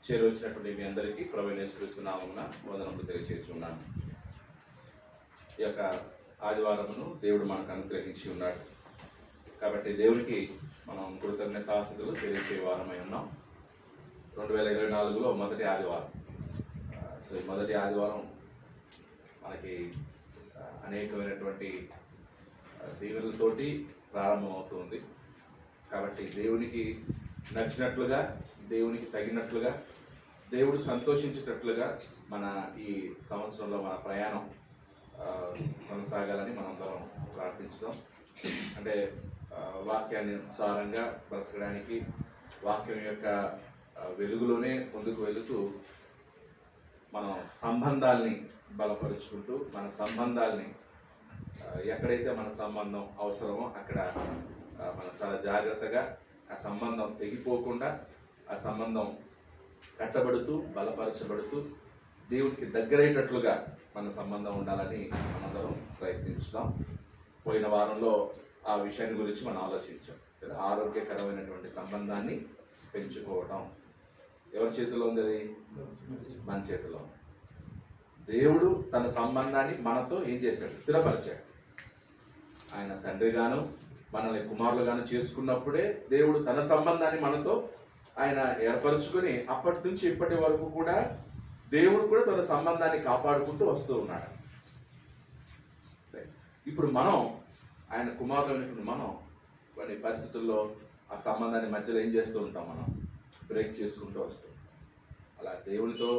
చేరువచ్చినటువంటి మీ అందరికీ ప్రభువైన యేసుక్రీస్తు నామమున వందనములు తెలియజేస్తున్నాను. ఈ యొక్క ఆదివారమును దేవుడు మనకు అనుగ్రహించి ఉన్నాడు కాబట్టి దేవునికి మనం కృతజ్ఞతాస్తుతులు తెలియజే వారమై ఉన్నాం. 2024లో మొదటి ఆదివారం. సో ఈ మొదటి ఆదివారం మనకి అనేకమైనటువంటి దీవెనలతోటి ప్రారంభమవుతుంది. కాబట్టి దేవునికి నచ్చినట్లుగా, దేవునికి తగినట్లుగా, దేవుడు సంతోషించేటట్లుగా మన ఈ సంవత్సరంలో మన ప్రయాణం కొనసాగాలని మనందరం ప్రార్థించుదాం. అంటే వాక్యాన్ని అనుసారంగా బ్రతకడానికి, వాక్యం యొక్క వెలుగులోనే ముందుకు వెళుతూ మనం సంబంధాల్ని బలపరుచుకుంటూ, మన సంబంధాల్ని ఎక్కడైతే మన సంబంధం అవసరమో అక్కడ మనం చాలా జాగ్రత్తగా ఆ సంబంధం తెగిపోకుండా, ఆ సంబంధం కట్టబడుతూ బలపరచబడుతూ దేవుడికి దగ్గరయ్యేటట్లుగా మన సంబంధం ఉండాలని మనందరం ప్రయత్నించుదాం. పోయిన వారంలో ఆ విషయాన్ని గురించి మనం ఆలోచించాం. ఆరోగ్యకరమైనటువంటి సంబంధాన్ని పెంచుకోవడం ఎవరి చేతిలో ఉంది? అది మన చేతిలో. దేవుడు తన సంబంధాన్ని మనతో ఏం చేశాడు? స్థిరపరిచాడు. ఆయన తండ్రిగాను మనల్ని కుమారులుగాను చేసుకున్నప్పుడే దేవుడు తన సంబంధాన్ని మనతో ఆయన ఏర్పరచుకొని అప్పటి నుంచి ఇప్పటి వరకు కూడా దేవుడు కూడా తన సంబంధాన్ని కాపాడుకుంటూ వస్తూ ఉన్నాడు. ఇప్పుడు మనం ఆయన కుమారులైనటువంటి మనం కొన్ని పరిస్థితుల్లో ఆ సంబంధాన్ని మధ్యలో ఏం చేస్తూ ఉంటాం? మనం బ్రేక్ చేసుకుంటూ వస్తాం. అలా దేవుడితో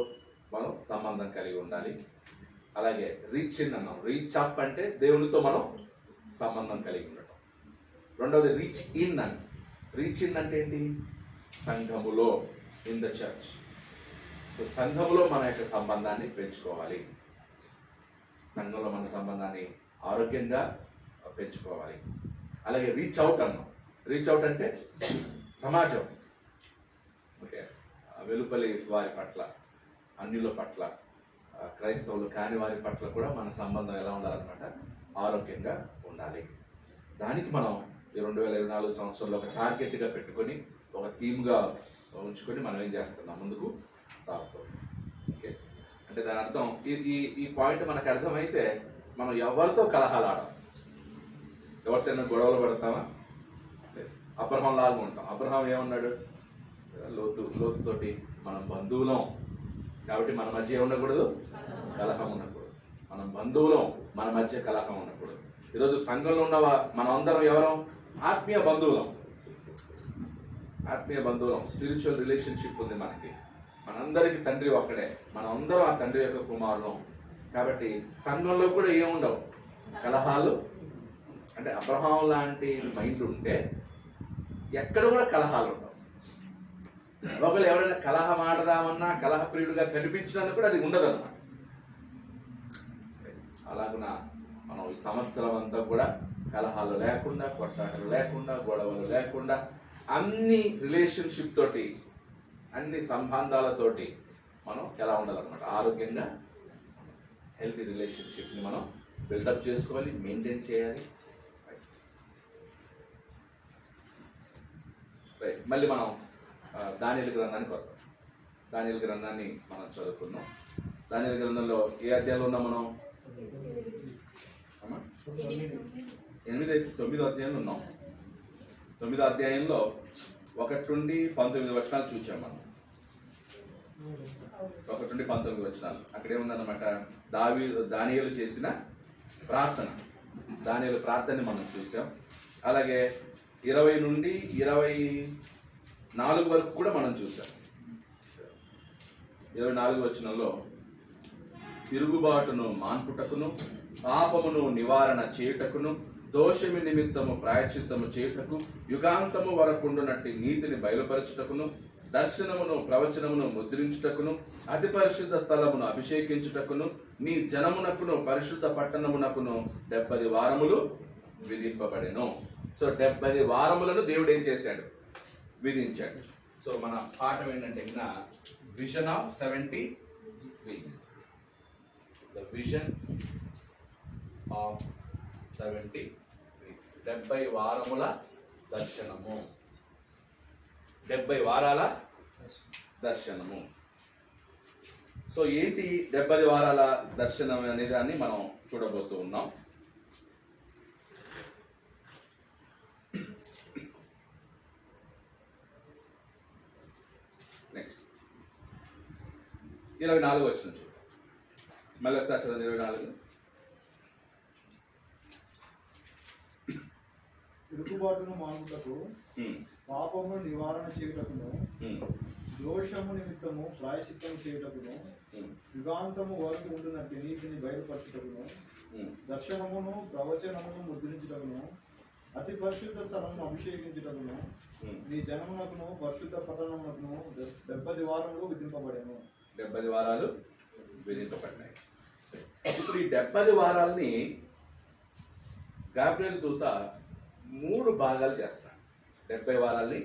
మనం సంబంధం కలిగి ఉండాలి. అలాగే రీచ్ ఇన్ అన్నాం. రీచ్ అప్ అంటే దేవునితో మనం సంబంధం కలిగి ఉండటం. రెండవది రీచ్ ఇన్ అని. రీచ్ ఇన్ అంటే ఏంటి? సంఘములో, ఇన్ ద చర్చ్. సో సంఘములో మన యొక్క సంబంధాన్ని పెంచుకోవాలి. సంఘంలో మన సంబంధాన్ని ఆరోగ్యంగా పెంచుకోవాలి. అలాగే రీచ్ అవుట్ అన్నాం. రీచ్ అవుట్ అంటే సమాజం, ఓకే, వెలుపలి వారి పట్ల, అన్యుల పట్ల, క్రైస్తవులు కాని వారి పట్ల కూడా మన సంబంధం ఎలా ఉండాలన్నమాట? ఆరోగ్యంగా ఉండాలి. దానికి మనం ఈ 2024 సంవత్సరంలో ఒక టార్గెట్గా పెట్టుకొని, ఒక థీమ్గా ఉంచుకొని మనం ఏం చేస్తున్నాం? ముందుకు సాగుతాం. ఓకే, అంటే దాని అర్థం ఈ పాయింట్ మనకు అర్థమైతే మనం ఎవరితో కలహాలు ఆడాం, ఎవరితోనైనా గొడవలు పడతామా? అబ్రహాం లాగా ఉంటాం. అబ్రహాం ఏమన్నాడు? లోతుతోటి మనం బంధువులం కాబట్టి మన మధ్య ఏముండకూడదు? కలహం ఉండకూడదు. మనం బంధువులం, మన మధ్య కలహం ఉండకూడదు. ఈరోజు సంఘంలో ఉన్న మనం అందరం ఎవరం? ఆత్మీయ బంధువులం. ఆత్మీయ బంధువులం. స్పిరిచువల్ రిలేషన్షిప్ ఉంది మనకి. మనందరికీ తండ్రి ఒక్కడే. మనం అందరం ఆ తండ్రి యొక్క కుమారులం. కాబట్టి సంఘంలో కూడా ఏముండవు? కలహాలు. అంటే అబ్రహాం లాంటి మైండ్ ఉంటే ఎక్కడ కూడా కలహాలు ఉండవు. ఒకళ్ళు ఎవరైనా కలహం ఆడదామన్నా, కలహప్రియుడిగా కనిపించినా కూడా అది ఉండదు అన్నమాట. అలాగున మనం ఈ సంవత్సరం అంతా కూడా కలహాలు లేకుండా, కొట్లాటలు లేకుండా, గొడవలు లేకుండా, అన్ని రిలేషన్షిప్ తోటి, అన్ని సంబంధాలతోటి మనం ఎలా ఉండాలన్నమాట? ఆరోగ్యంగా హెల్తీ రిలేషన్షిప్ని మనం బిల్డప్ చేసుకోవాలి, మెయింటైన్ చేయాలి. మళ్ళీ మనం దానియేలు గ్రంథానికి వద్దాం. దానియేలు గ్రంథాన్ని మనం చదువుకుందాం. దానియేలు గ్రంథంలో ఏ అధ్యాయంలో ఉన్నాం మనం? 9వ అధ్యాయంలో ఉన్నాం. 9వ అధ్యాయంలో 1 నుండి 19 వచనాలు చూచాం మనం. 1 నుండి 19 వచనాలు. అక్కడేముందన్నమాట? దానియేలు చేసిన ప్రార్థన. దానియేలు ప్రార్థనని మనం చూసాం. అలాగే 20 నుండి 24 వరకు కూడా మనం చూసాం. 24 వచనంలో తిరుగుబాటును మాన్పుటకును, పాపమును నివారణ చేయుటకును, దోషమి నిమిత్తము ప్రాయశ్చిత్తము చేయుటకు, యుగాంతము వరకుండునట్టి నీతిని బయలుపరచుటకును, దర్శనమును ప్రవచనమును ముద్రించుటకును, అతి పరిశుద్ధ స్థలమును అభిషేకించుటకును, నీ జనమునకును పరిశుద్ధ పట్టణమునకును 70 వారములు విధింపబడెను. సో 70 వారములను దేవుడు ఏం చేశాడు? విధించాడు. సో మన పాఠం ఏంటంటే vision of 70 weeks. The vision of 70 weeks. 70 వారముల దర్శనము. 70 వారాల దర్శనము. సో ఏంటి 70 వారాల దర్శనం అనే దాన్ని మనం చూడబోతూ ఉన్నాం. నెక్స్ట్ 24 వచ్చిన చూడు, మళ్ళీ ఒకసారి చదవండి. 24 తిరుగుబాటును మానుటకు, పాపమును నివారణ చేయుటకును, దోషము నిమిత్తము ప్రాయశ్చిత్తము చేయుటకును, యుగాంతము వరకు ఉండునట్టు నీతిని బయలుపరచుటకును, దర్శనమును ప్రవచనమును ముద్రించుటకును, అతి పరిశుద్ధ స్థలమును అభిషేకించుటకును, నీ జనమునకును పరిశుద్ధ పట్టణమునకును 70 వారములు విధింపబడెను. 70 వారాలు విధింపబడినాయి. ఇప్పుడు ఈ 70 వారాల్ని గాబ్రియల్ దూత 3 భాగాలు చేస్తున్నాడు. 70 వారాల్ని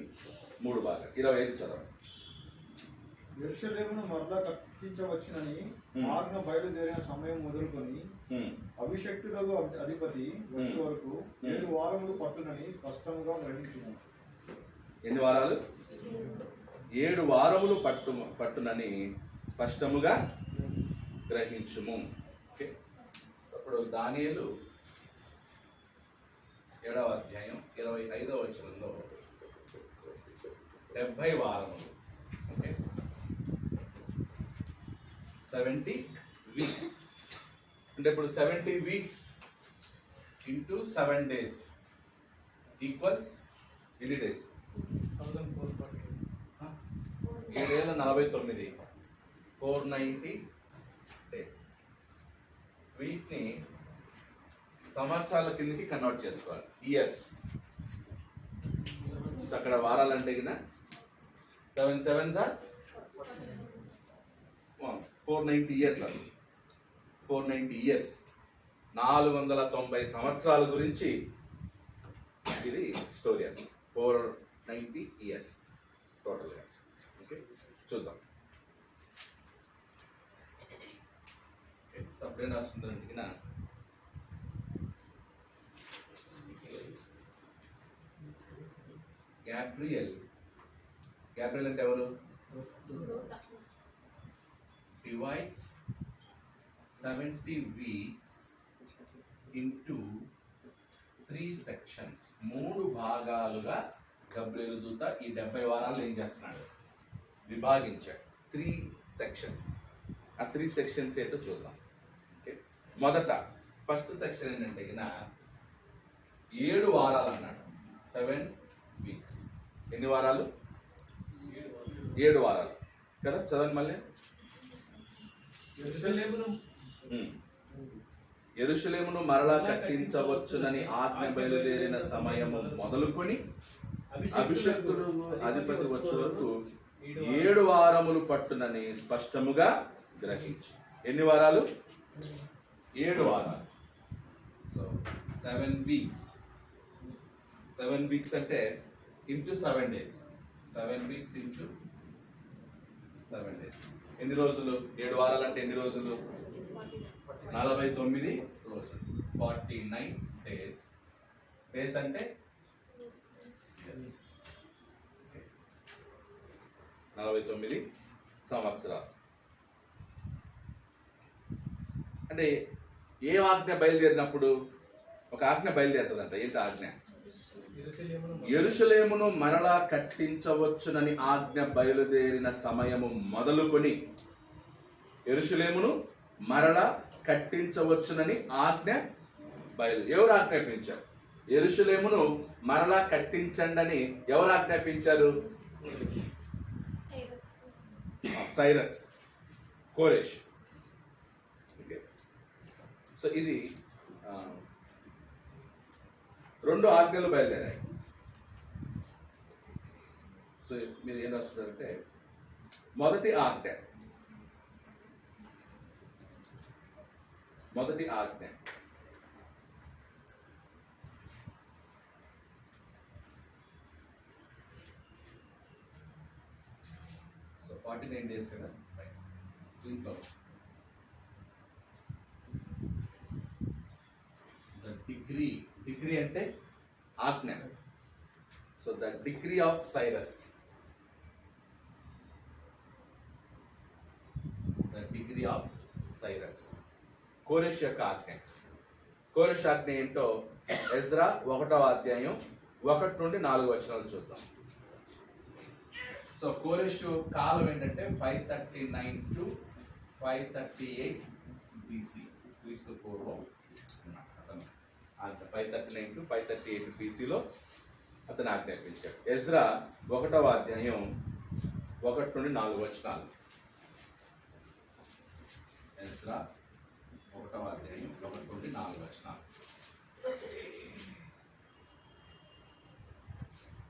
3 భాగాలు. 25 చదవండి. యెరూషలేమును మరలా కట్టించవచ్చునని ఆజ్ఞ బయలుదేరిన సమయం మొదలుకొని అభిషక్తులకు అధిపతి వచ్చే వరకు 7 వారములు పట్టునని స్పష్టంగా గ్రహించును. ఎన్ని వారాలు? 7 వారములు పట్టునని స్పష్టముగా గ్రహించుము. ఓకే, అప్పుడు దానియేలు 7వ అధ్యాయం 25వ వచనంలో 70 వారములు, ఓకే, 70 వీక్స్ అంటే ఇప్పుడు 70 వీక్స్ ఇంటూ 7 days ఈక్వల్స్ ఎన్ని డేస్? 7,049, 490 days. వీటిని సంవత్సరాల కిందకి కన్వర్ట్ చేసుకోవాలి, ఇయర్స్. సో అక్కడ వారాలంటే కింద 7 7s 490 ఇయర్స్ అది. 490 ఇయర్స్, 490 సంవత్సరాల గురించి ఇది స్టోరీ. అది 490 ఇయర్స్ టోటల్గా. ఓకే, చూద్దాం. సపరేట్ రాస్తుందంటే గ్యాబ్రియల్ అంటే ఎవరు? Divides 70 weeks into 3 sections. 3 భాగాలుగా గబ్రియలు దూత ఈ 70 వారాలు ఏం చేస్తున్నాడు? విభాగించాడు. 3 sections. ఆ 3 sections ఏంటో చూద్దాం. ఓకే, మొదట ఫస్ట్ సెక్షన్ ఏంటంటే 7 వారాలు అన్నాడు. 7 weeks. ఎన్ని వారాలు? 7 వారాలు కదా. చదవండి మళ్ళీ. యెరూషలేమును మరలా కట్టించవచ్చునని ఆజ్ఞ బయలుదేరిన సమయము మొదలుకొని అభిషక్తుడు అధిపతి వచ్చే వరకు 7 వారములు పట్టునని స్పష్టముగా గ్రహించి. ఎన్ని వారాలు? 7 వారాలు. So 7 weeks. 7 weeks అంటే into 7 days. 7 weeks into 7 days. ఎన్ని రోజులు? 7 వారాలు అంటే ఎన్ని రోజులు? 49 రోజులు. 49 days. డేస్ అంటే 49 సంవత్సరాలు. అంటే ఏ ఆజ్ఞ బయలుదేరినప్పుడు? ఒక ఆజ్ఞ బయలుదేరుతుందంట. ఏంటి ఆజ్ఞ? యెరూషలేమును మరలా కట్టించవచ్చునని ఆజ్ఞ బయలుదేరిన సమయము మొదలుకొని యెరూషలేమును మరలా కట్టించవచ్చునని ఆజ్ఞ ఎవరు ఆజ్ఞాపించారు? యెరూషలేమును మరలా కట్టించండి అని ఎవరు ఆజ్ఞాపించారు? సైరస్, కోరెష్. ఓకే, సో ఇది 2 ఆజ్ఞలు బయలుదేరాయి. సో మీరు ఏం రాస్తున్నారంటే మొదటి ఆజ్ఞ సో 49 days కదా. దీంట్లో డిగ్రీ అంటే ఆజ్ఞ. So the decree of Cyrus decree of Cyrus. Koresh యొక్క ఆజ్ఞ. కోరెష్ ఆజ్ఞ ఏంటో ఎజ్రా 1వ అధ్యాయం 1 నుండి 4 వచనాలు చూద్దాం. సో కోరెష్ కాలం ఏంటంటే 539 to 538 BC, క్రీస్తు పూర్వం. అతను 539 to 538 BCలో అతను ఆజ్ఞాపించాడు. ఎజ్రా 1వ అధ్యాయం 1 నుండి 4 వచనాలు. ఎజ్రా 1వ అధ్యాయం 1 నుండి 4 వచనాలు.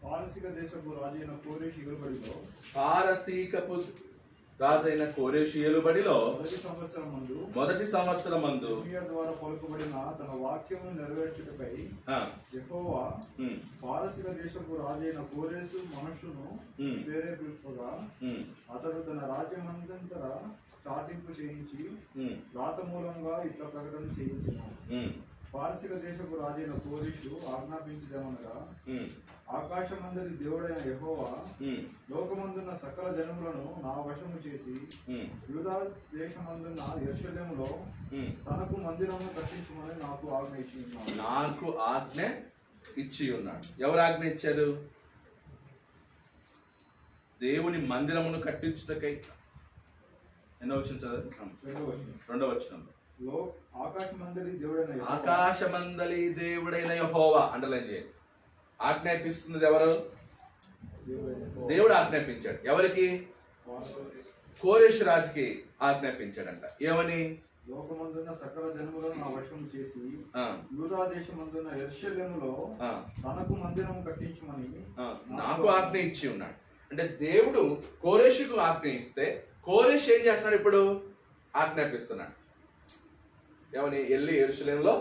పారసీక దేశపు రాజైన కోరెషు ఏలుబడిలో పారసీకపు రాజైన కోరెషు ఏలుబడిలో మొదటి సంవత్సరమందు ఇర్మియా ద్వారా పలుకబడిన తన వాక్యమును నెరవేర్చుటకై యెహోవా పారసీక దేశపు రాజైన కోరెషు మనుషును ప్రేరేపింపగా అతడు తన రాజ్యమంతర చాటింపు చేయించి రాత మూలంగా ఇట్లా ప్రకటన చేయించును. పారసీక దేశపు రాజైన కోరెషు ఆజ్ఞాపించదేమనగా, ఆకాశమందరి దేవుడైన యెహోవా లోకమందున్న సకల జనములను నా వశము చేసి యూదా దేశమందున్న యెరూషలేములో తనకు మందిరమును కట్టించమని నాకు ఆజ్ఞ ఇచ్చి ఉన్నాడు. నాకు ఆజ్ఞ ఇచ్చి ఉన్నాడు. ఎవరు ఆజ్ఞ ఇచ్చారు? దేవుని మందిరమును కట్టించుటకై. ఎన్నో వచ్చిన చదువు? 2వ వచనం. ఆకాశమందలి దేవుడైన యెహోవా అండర్లైన్ చేయండి. ఆజ్ఞాపిస్తున్నది ఎవరు? దేవుడు ఆజ్ఞాపించాడు. ఎవరికి? కోరెషు రాజుకి ఆజ్ఞాపించాడంట. ఏమని? లోకమందున్న సకల జనములను నా వశం చేసి యూదా దేశమందున్న యెరూషలేములో తనకు మందిరం కట్టించమని నాకు ఆజ్ఞ ఇచ్చి ఉన్నాడు. అంటే దేవుడు కోరెషుకు ఆజ్ఞ ఇస్తే కోరెషు ఏం చేస్తున్నాడు? ఇప్పుడు ఆజ్ఞాపిస్తున్నాడు. ఏమని? వెళ్ళి యెరూషలేములో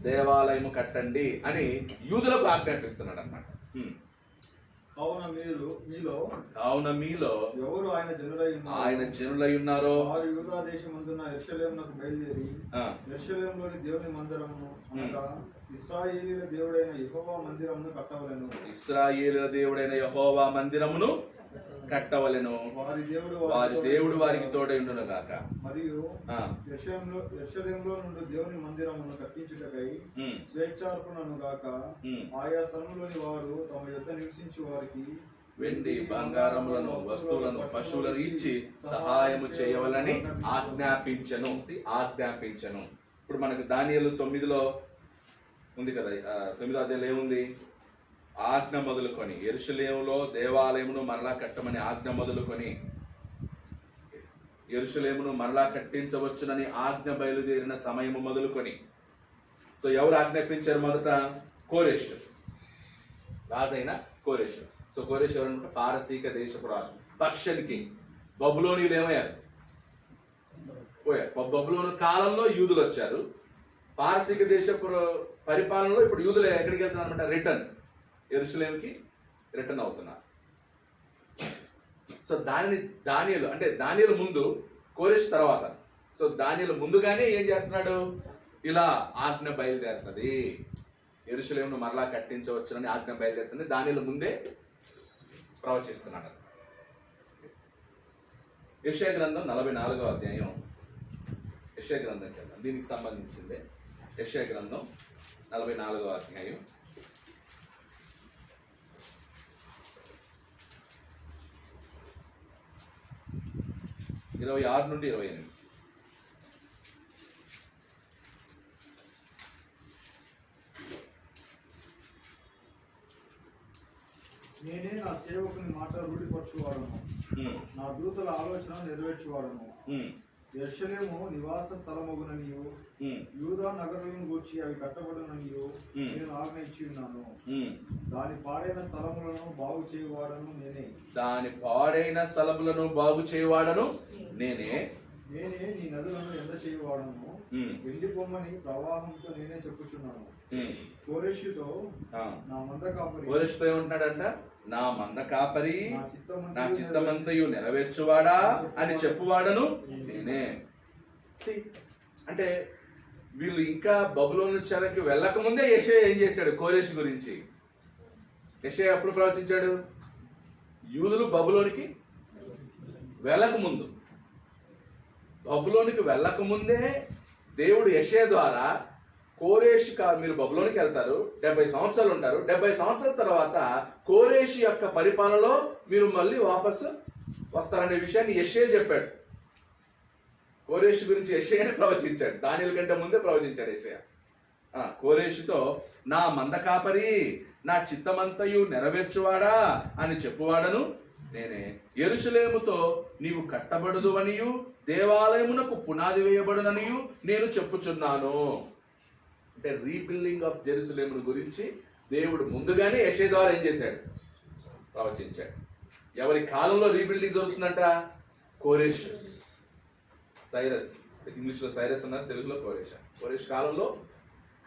దేవాలయము కట్టండి అని యూదులకు ఆజ్ఞాపిస్తున్నాడు అన్నమాట. కావున మీలో ఎవరు ఆయన జనులై ఉన్నారో వారు యూదా దేశమందున్న యెరూషలేమునకు బయలుదేరి యెరూషలేములోని దేవుని మందిరమును అనగా ఇశ్రాయేలీయుల దేవుడైన యెహోవా మందిరమును కట్టవలెను. ఇశ్రాయేలీయుల దేవుడైన యెహోవా మందిరమును కట్టవలెను. వారి దేవుడు వారికి తోడై ఉండును గాక. మరియు యెరూషలేములో నుండి దేవుని మందిరమును కట్టించుటకై స్వేచ్ఛార్పణను గాక ఆయా స్థలములోని వారు తమ యొద్ద నివసించు వారికి వెండి బంగారములను వస్తువులను పశువులను ఇచ్చి సహాయము చేయవలని ఆజ్ఞాపించను. ఇప్పుడు మనకు దానియేలు 9లో ఉంది కదా, 9వ అధ్యాయంలో ఏముంది? ఆజ్ఞ మొదలుకొని యెరూషలేములో దేవాలయమును మరలా కట్టమని ఆజ్ఞ మొదలుకొని యెరూషలేమును మరలా కట్టించవచ్చునని ఆజ్ఞ బయలుదేరిన సమయము మొదలుకొని. సో ఎవరు ఆజ్ఞాపించారు? మొదట కోరెషు రాజైన కోరెషు. సో కోరెషు ఎవరంటే పారసీక దేశపు రాజు, పర్షియన్ కింగ్. బబులోనీయులు ఏమయ్యారు? పోయారు. బబులోను కాలంలో యూదులు వచ్చారు. పారసీక దేశపు పరిపాలనలో ఇప్పుడు యూదులు ఎక్కడికి వెళ్తున్నారు అనమాట? రిటర్న్ యెరూషలేముకి రిటర్న్ అవుతున్నారు. సో దానియేలు అంటే దానియేలు ముందు, కోరెషు తర్వాత. సో దానియేలు ముందుగానే ఏం చేస్తున్నాడు? ఇలా ఆజ్ఞ బయలుదేరుతుంది, యెరూషలేమును మరలా కట్టించవచ్చునని ఆజ్ఞ బయలుదేరుతుంది. దానియేలు ముందే ప్రవచిస్తున్నాడు. యెషయా గ్రంథం 44వ అధ్యాయం. యెషయా గ్రంథం కింద దీనికి సంబంధించిందే. యెషయా గ్రంథం 44వ అధ్యాయం 26 నుండి 28. నేనే నా సేవకుని మాట రూఢిపరచువాడను, నా దూతల ఆలోచన నెరవేర్చువాడను. యెరూషలేము నివాస స్థలమగుననియు యూదా నగరులను గూర్చి అవి కట్టబడుననియు నేను ఆజ్ఞ ఇచ్చి ఉన్నాను. దాని పాడైన స్థలములను బాగు చేయవాడను నేనే. నేనే నీ నదులను ఎండ చేయవాడను. వెండి బొమ్మని ప్రవాహంతో నేనే చెప్పుచున్నాను. కోరెషుతో నా మంద కాపరి. కోరెషుతో ఏమంటున్నాడంట? నా మంద కాపరి, నా చిత్తమంతయు నెరవేర్చువాడా అని చెప్పువాడను నేనే. అంటే వీళ్ళు ఇంకా బబులోను చెరకి వెళ్ళక ముందే యెషయా ఏం చేశాడు? కోరెషు గురించి యెషయా ఎప్పుడు ప్రవచించాడు? యూదులు బబులోనికి వెళ్ళక ముందు. బబులోనికి వెళ్ళక ముందే దేవుడు యెషయా ద్వారా కోరేషు మీరు బబులోనికి వెళ్తారు, 70 సంవత్సరాలు ఉంటారు, 70 సంవత్సరాల తర్వాత కోరేషు యొక్క పరిపాలనలో మీరు మళ్ళీ వాపసు వస్తారనే విషయాన్ని యెషయా చెప్పాడు. కోరేషు గురించి యెషయానే ప్రవచించాడు, దానియేలు కంటే ముందే ప్రవచించాడు యెషయా. కోరేషుతో నా మంద కాపరి, నా చిత్తమంతయు నెరవేర్చువాడా అని చెప్పువాడను నేనే. యెరూషలేముతో నీవు కట్టబడుదువనియు దేవాలయమునకు పునాది వేయబడుననియు నేను చెప్పుచున్నాను. అంటే రీబిల్డింగ్ ఆఫ్ జెరూసలేము గురించి దేవుడు ముందుగానే యెషయా ద్వారా ఏం చేశాడు? ప్రవచించాడు. ఎవరి కాలంలో రీబిల్డింగ్ జరుగుతుందంట? కోరేషు, సైరస్. ఇంగ్లీష్లో సైరస్ అన్నారు, తెలుగులో కోరేష్. కోరేష్ కాలంలో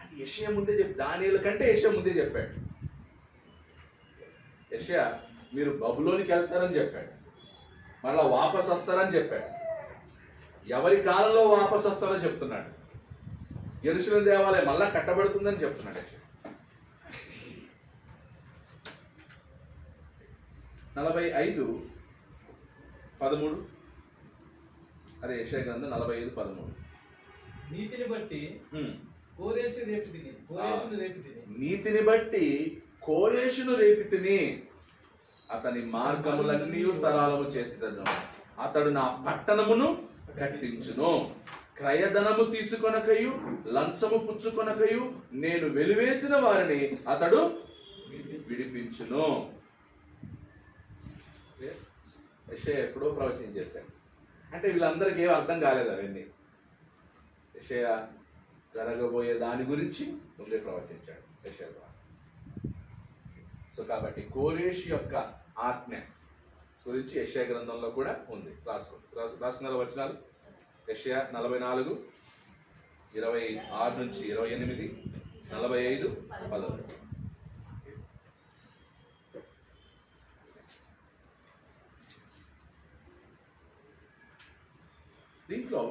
అంటే యెషయా ముందే దానియేలు కంటే యెషయా ముందే చెప్పాడు. యెషయా మీరు బబులోనికి వెళ్తారని చెప్పాడు, మళ్ళా వాపసు వస్తారని చెప్పాడు. ఎవరి కాలంలో వాపసు వస్తారో చెప్తున్నాడు. యెరూషలేము దేవాలయం మళ్ళా కట్టబడుతుందని చెప్తున్నాడు యెషయా. 45:13 అదే యెషయా గ్రంథం 45:13. నీతిని బట్టి కోరేషును రేపితిని, అతని మార్గములన్నీ సరళము చేస్తాడు. అతడు నా పట్టణమును కట్టించును, క్రయధనము తీసుకొనకయు లంచము పుచ్చుకొనకయు నేను వెలివేసిన వారిని అతడు విడిపించును. యెషయా ఎప్పుడో ప్రవచనం చేశాడు. అంటే వీళ్ళందరికీ ఏం అర్థం కాలేదు అవన్నీ. యెషయా జరగబోయే దాని గురించి ముందే ప్రవచించాడు యెషయా ద్వారా. సో కాబట్టి కోరేషు యొక్క ఆజ్ఞ గురించి యెషయా గ్రంథంలో కూడా ఉంది. రాసుకున్న వచనాలు యెషయా 44:26-28, 45:11. దీంట్లో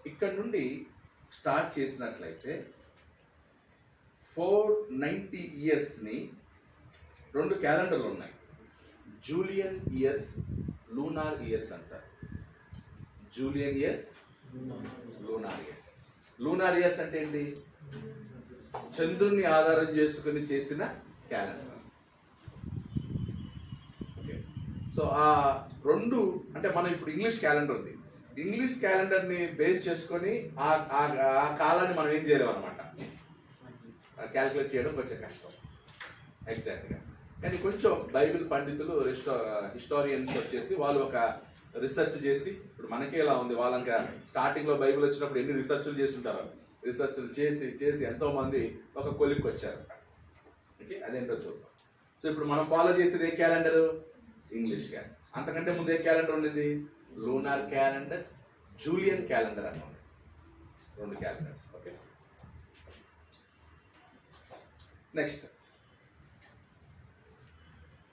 ఇక్కడ నుండి స్టార్ట్ చేసినట్లయితే 490 ఇయర్స్ని 2 క్యాలెండర్లు ఉన్నాయి. జూలియన్ ఇయర్స్, లూనార్ ఇయర్స్ అంటారు. Julian years, lunar years. Lunar years అంటే ఏంటి? చంద్రుని ఆధారం చేసుకుని చేసిన క్యాలెండర్. సో ఆ 2 అంటే మనం ఇప్పుడు ఇంగ్లీష్ క్యాలెండర్ ఉంది. ఇంగ్లీష్ క్యాలెండర్ని బేస్ చేసుకొని ఆ కాలాన్ని మనం ఏం చేయలేము అనమాట, క్యాలిక్యులేట్ చేయడం కొంచెం కష్టం ఎగ్జాక్ట్గా. కానీ కొంచెం బైబిల్ పండితులు హిస్టారియన్స్ వచ్చేసి వాళ్ళు ఒక రీసెర్చ్ చేసి, ఇప్పుడు మనకే ఎలా ఉంది, వాళ్ళంకా స్టార్టింగ్లో బైబిల్ వచ్చినప్పుడు ఎన్ని రీసెర్చ్లు చేసి ఉంటారు. రీసెర్చ్లు చేసి ఎంతోమంది ఒక కొలిక్కి వచ్చారు. ఓకే, అదేంటో చూద్దాం. సో ఇప్పుడు మనం ఫాలో చేసేది ఏ క్యాలెండరు? English calendar. అంతకంటే ముందు ఏ క్యాలెండర్ ఉండేది? లూనార్ క్యాలెండర్స్, జూలియన్ క్యాలెండర్ అని ఉంది. 2 క్యాలెండర్స్. ఓకే, నెక్స్ట్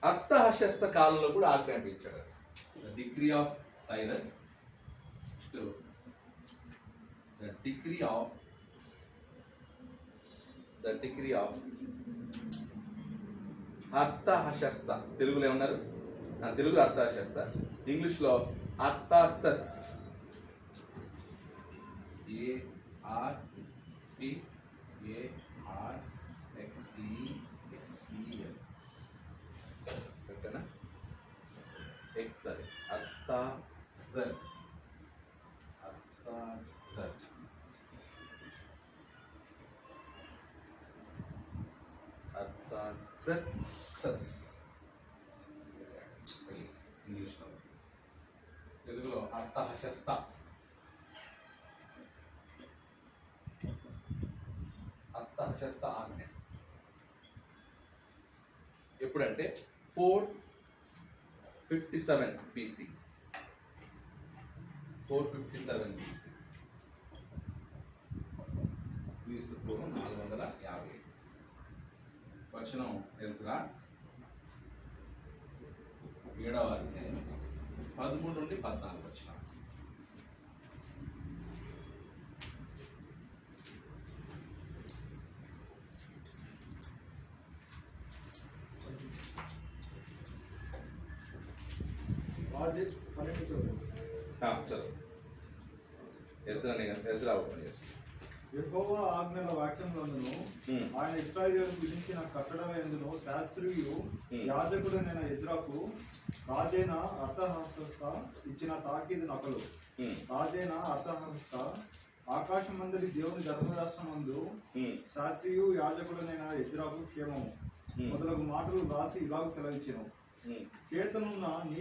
అర్థహశస్త కాలంలో కూడా ఆజ్ఞాపించాడు. Decree of Cyrus to the decree of అర్థహశస్త. తెలుగులో ఏమన్నారు? తెలుగులో అర్థహశస్త, ఇంగ్లీష్లో అర్థాక్సస్. ARTARXES ఓకేనా? ఎక్స్ అది అర్థాక్సస్. ఇంగ్లీష్లో, తెలుగులో అర్థహశస్త. అర్థహశస్త ఆజ్ఞ ఎప్పుడంటే 457 BC. 457 BC, క్రీస్తు పూర్వం 450. వచనం ఎజ్రా 7వ అధ్యాయం 13 నుండి 14 వచనం. 12 చదువు. చదువు. ఎజ్రా ఓపెన్ చేసు. యెహోవా ఆజ్ఞల వాక్యములందును ఆయన ఇశ్రాయేలుకు విధించిన కట్టడలందును శాస్త్రియు యాజకుడైన ఎజ్రాకు రాజైన అర్థహస్త ఇచ్చిన తాకీదు నకలు. రాజైన అర్థహస్త ఆకాశమందరి దేవుని ధర్మశాస్త్రమందు శాస్త్రియు యాజకుడైన ఎజ్రాకు క్షేమము మొదలగు మాటలు రాసి ఇలాగ సెలవిచ్చెను. చేతనున్న నీ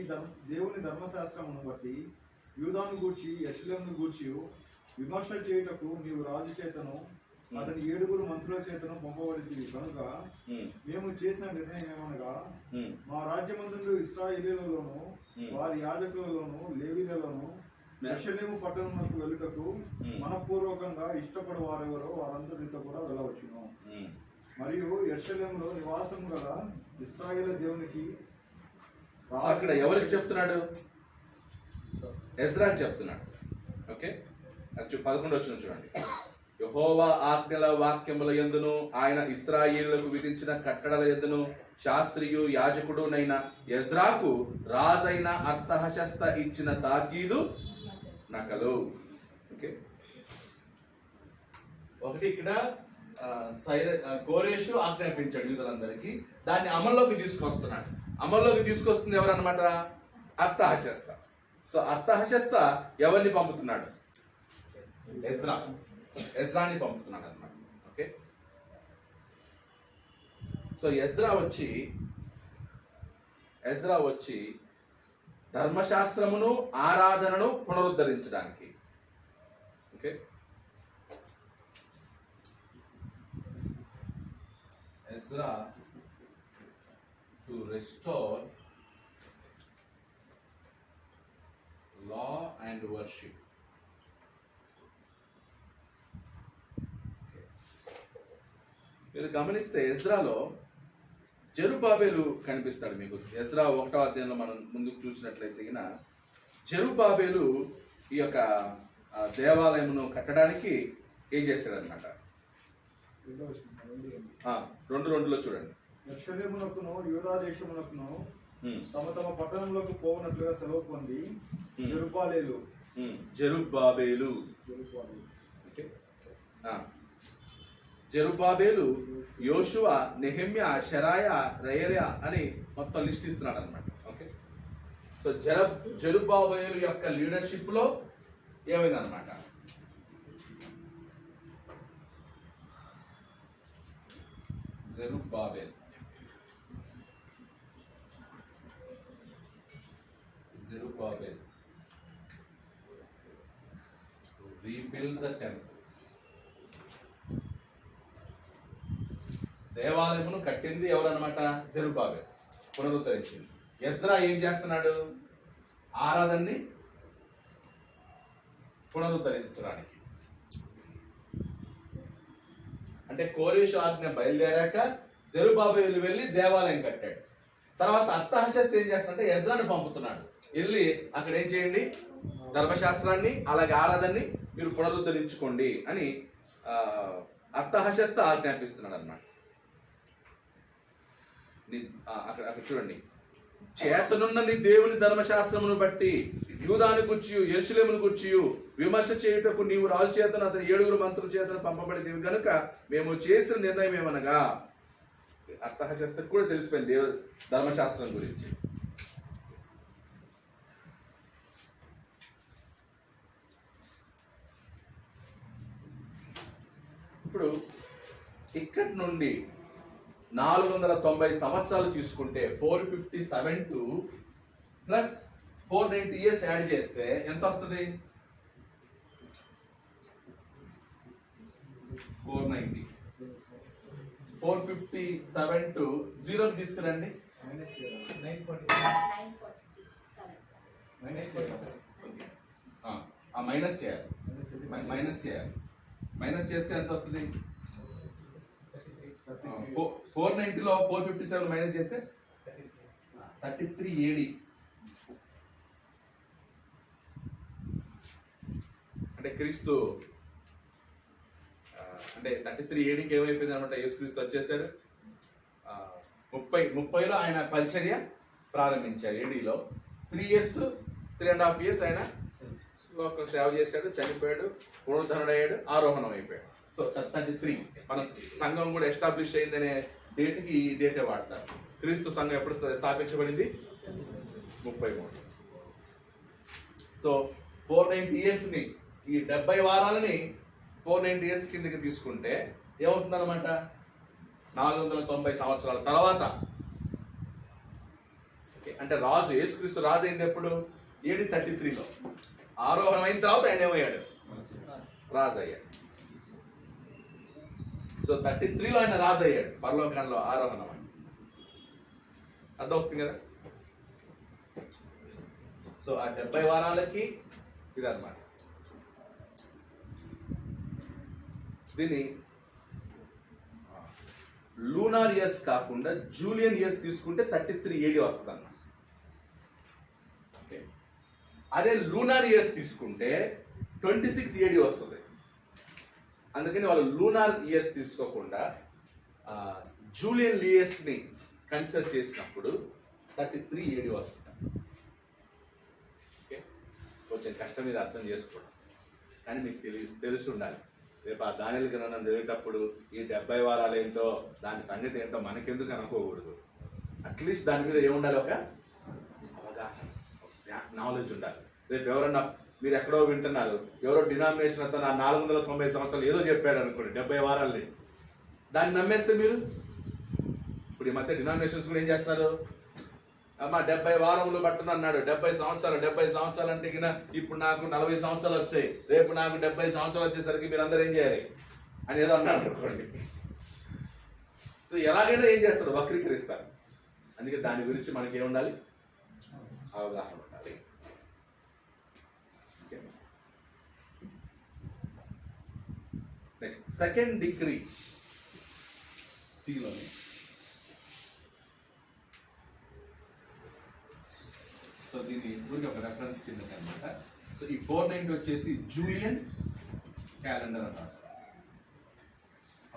దేవుని ధర్మశాస్త్రమును బట్టి యూదాను గూర్చి యెరూషలేమును గూర్చి విమర్శ చేయుటకు నీవు రాజు చేతను అతని 7 మంత్రుల చేతను పంపబడింది కనుక మేము చేసిన నిర్ణయం ఏమనగా మా రాజ్యమంత్రులు ఇశ్రాయేలీయులలోను వారి యాజకులలోను లేవీయులలోను యెరూషలేము పట్టణమునకు వెళ్ళుటకు మనపూర్వకంగా ఇష్టపడు వారెవరో వారందరితో కూడా వెళ్ళవచ్చును. మరియు యెరూషలేములో నివాసము గల ఇశ్రాయేలు దేవునికి. అక్కడ ఎవరికి చెప్తున్నాడు? ఎజ్రాకి చెప్తున్నాడు. ఓకే, 11 వచ్చిన చూడండి. యెహోవా ఆజ్ఞల వాక్యముల యందును ఆయన ఇశ్రాయేలులకు విధించిన కట్టడల యందును శాస్త్రియు యాజకుడునైన ఎజ్రాకు రాజైన అర్థహషస్త ఇచ్చిన తాకీదు నకలు. ఓకే, ఒకటి ఇక్కడ కోరేషు ఆజ్ఞాపించాడు యూదులందరికీ, దాన్ని అమల్లోకి తీసుకొస్తున్నాడు. అమల్లోకి తీసుకొస్తుంది ఎవరన్నమాట? అర్థహషస్త. సో అర్థహషస్త ఎవరిని పంపుతున్నాడు? ఎజ్రాని పంపుతున్నాడు అన్నమాట. ఓకే, సో ఎజ్రా వచ్చి ధర్మశాస్త్రమును ఆరాధనను పునరుద్ధరించడానికి. Okay, Ezra to restore law and worship. మీరు గమనిస్తే ఎజ్రాలో జెరుబాబేలు కనిపిస్తాడు మీకు. ఎజ్రా 1వ అధ్యాయంలో మనం ముందుకు చూసినట్లయితే జెరుబాబేలు ఈ యొక్క దేవాలయమును కట్టడానికి ఏం చేశాడనమాట? 2:2 చూడండి. యెరూషలేమునకును యూదా దేశమునకును తమ తమ పట్టణంలోకి పోవనట్లుగా సెలవు పొంది జెరుబాబేలు యోషువ, నెహెమ్యా, షెరాయా, రయర్యా అని మొత్తం లిస్ట్ ఇస్తున్నాడు అనమాట. ఓకే, సో జెరుబాబేలు యొక్క లీడర్షిప్ లో ఏమైందనమాట? జెరుబాబేల్ rebuild the temple. దేవాలయమును కట్టింది ఎవరన్నమాట? జెరుబాబెల్. పునరుద్ధరించింది. ఎజ్రా ఏం చేస్తున్నాడు? ఆరాధనని పునరుద్ధరించడానికి. అంటే కోరేషు ఆజ్ఞ బయలుదేరాక జెరుబాబెలు వెళ్ళి దేవాలయం కట్టాడు. తర్వాత అర్థహషస్త ఏం చేస్తాడంటే ఎజ్రాని పంపుతున్నాడు, వెళ్ళి అక్కడ ఏం చేయండి, ధర్మశాస్త్రాన్ని అలాగే ఆరాధనని మీరు పునరుద్ధరించుకోండి అని అర్థహషస్త ఆజ్ఞాపిస్తున్నాడు అన్నమాట. అక్కడ చూడండి, చేతనున్న నీ దేవుని ధర్మశాస్త్రమును బట్టి యూదాను గుర్చి యెరూషలేమును గుర్చి విమర్శ చేయుటకు నీవు రాజు చేతను అతని 7 మంత్రుల చేతను పంపబడింది కనుక మేము చేసిన నిర్ణయం ఏమనగా, అర్థహషస్తకు కూడా తెలిసిపోయింది దేవుని ధర్మశాస్త్రం గురించి. ఇప్పుడు ఇక్కడి నుండి 490 సంవత్సరాలు తీసుకుంటే 457 టు ప్లస్ 490 ఇయర్స్ యాడ్ చేస్తే ఎంత వస్తుంది? 490. 457 టు 0కి తీసుకురండి. మైనస్ చేయాలి. మైనస్ చేస్తే ఎంత వస్తుంది? 490లో 457 మైనస్ చేస్తే 33 AD. అంటే క్రీస్తు అంటే 33 ADకి ఏమైపోయింది అనమాట? యేసుక్రీస్తు వచ్చేసాడు. 30లో ఆయన పరిచర్య ప్రారంభించారు ADలో. 3 years 3.5 years ఆయన లోకం సేవ చేశాడు, చనిపోయాడు, పునరుద్ధరణయ్యాడు, ఆరోహణం అయిపోయాడు. సో 33 మన సంఘం కూడా ఎస్టాబ్లిష్ అయిందనే డేట్కి ఈ డేటే వాడతారు. క్రీస్తు సంఘం ఎప్పుడు స్థాపించబడింది? 33. సో 490 yearsని, ఈ 70 వారాలని 490 years కిందకి తీసుకుంటే ఏమవుతుందన్నమాట? 490 సంవత్సరాల తర్వాత. అంటే రాజు యేసుక్రీస్తు రాజు అయింది ఎప్పుడు? AD 33లో. ఆరోహణం అయిన తర్వాత ఆయన ఏమయ్యాడు? రాజు అయ్యాడు. సో 33లో ఆయన రాజు అయ్యాడు, పరలోకంలో ఆరోహణం అని. అర్థమవుతుంది కదా? సో ఆ 70 వారాలకి ఇదన్నమాట. దీన్ని లూనార్ ఇయర్స్ కాకుండా జూలియన్ ఇయర్స్ తీసుకుంటే 33 AD వస్తుంది అన్నమాట. అదే లూనార్ ఇయర్స్ తీసుకుంటే 26 AD వస్తుంది. అందుకని వాళ్ళు లూనార్ ఇయర్స్ తీసుకోకుండా జూలియన్ ఇయర్స్ని కన్సిడర్ చేసినప్పుడు 33 AD వస్తుంది. ఓకే, కొంచెం కష్టం మీద అర్థం చేసుకోవడం, కానీ మీకు తెలిసి ఉండాలి. రేపు ఆ దానియలు గ్రంథం చదివేటప్పుడు ఈ 70 వారాలు ఏంటో, దాని సంగతి ఏంటో మనకెందుకు అనుకోకూడదు. అట్లీస్ట్ దాని మీద ఏముండాలి? ఒక అవగాహన, నాలెడ్జ్ ఉండాలి. రేపు ఎవరన్నా మీరు ఎక్కడో వింటున్నారు, ఎవరో డినామినేషన్ అంతా 490 సంవత్సరాలు ఏదో చెప్పాడు అనుకోండి, 70 వారాలని, దాన్ని నమ్మేస్తే మీరు ఇప్పుడు ఈ మధ్య డినామినేషన్స్ కూడా ఏం చేస్తున్నారు? అమ్మా 70 వారములు పట్టున అన్నాడు, 70 సంవత్సరాలు అంటే ఇప్పుడు నాకు 40 సంవత్సరాలు వచ్చాయి, రేపు నాకు 70 సంవత్సరాలు వచ్చేసరికి మీరు అందరూ ఏం చేయాలి అని ఏదో అన్నారు అనుకోండి. సో ఎలాగైనా ఏం చేస్తారు? వక్రీకరిస్తారు. అందుకే దాని గురించి మనకి ఏముండాలి? అవగాహన ఉండాలి. నెక్స్ట్ సెకండ్ డిగ్రీ సిలోని సో దీన్ని ఊరికి ఒక రెఫరెన్స్ కింద అనమాట. సో ఈ 490 వచ్చేసి జూలియన్ క్యాలెండర్ అన్నారు.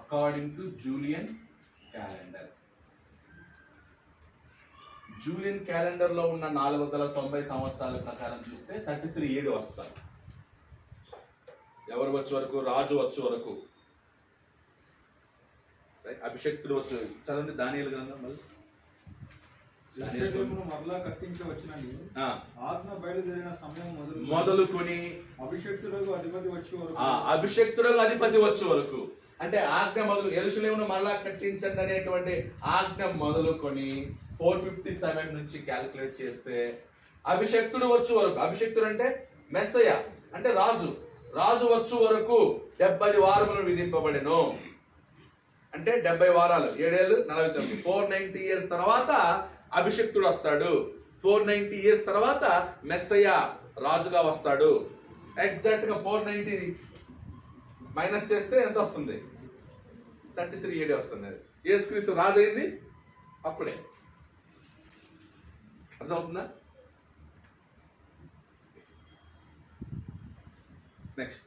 According to Julian calendar, Julian calendar లో ఉన్న 490 సంవత్సరాల ప్రకారం చూస్తే 33 AD వస్తారు. ఎవరు వచ్చే వరకు? రాజు వచ్చే వరకు, అభిషక్తుడు వచ్చే. చదవండి దానియేలు గ్రంథం మళ్ళీ. యెరూషలేమును మరలా కట్టించి వచ్చినని ఆజ్ఞ బయలుదేరిన సమయం మొదలుకొని అభిషక్తుడకు అధిపతి వచ్చే వరకు, అభిషక్తుడకు అధిపతి వచ్చే వరకు, అంటే ఆజ్ఞ మొదలు యెరూషలేమును మరలా కట్టించండి అనేటువంటి ఆజ్ఞ మొదలుకొని 457 నుంచి క్యాలిక్యులేట్ చేస్తే అభిషక్తుడు వచ్చే వరకు, అభిషక్తుడు అంటే మెస్సయ్య అంటే రాజు, రాజు వచ్చు వరకు 70 వారములు విధింపబడెను. అంటే 70 వారాలు, 7 ఏళ్ళు 49, 490 years తర్వాత అభిషక్తుడు వస్తాడు. 490 years తర్వాత మెస్సయ్య రాజుగా వస్తాడు. ఎగ్జాక్ట్ గా 490 మైనస్ చేస్తే ఎంత వస్తుంది? 33 AD వస్తుంది. యేసుక్రీస్తు రాజు అయింది అప్పుడే. అర్థమవుతుందా? నెక్స్ట్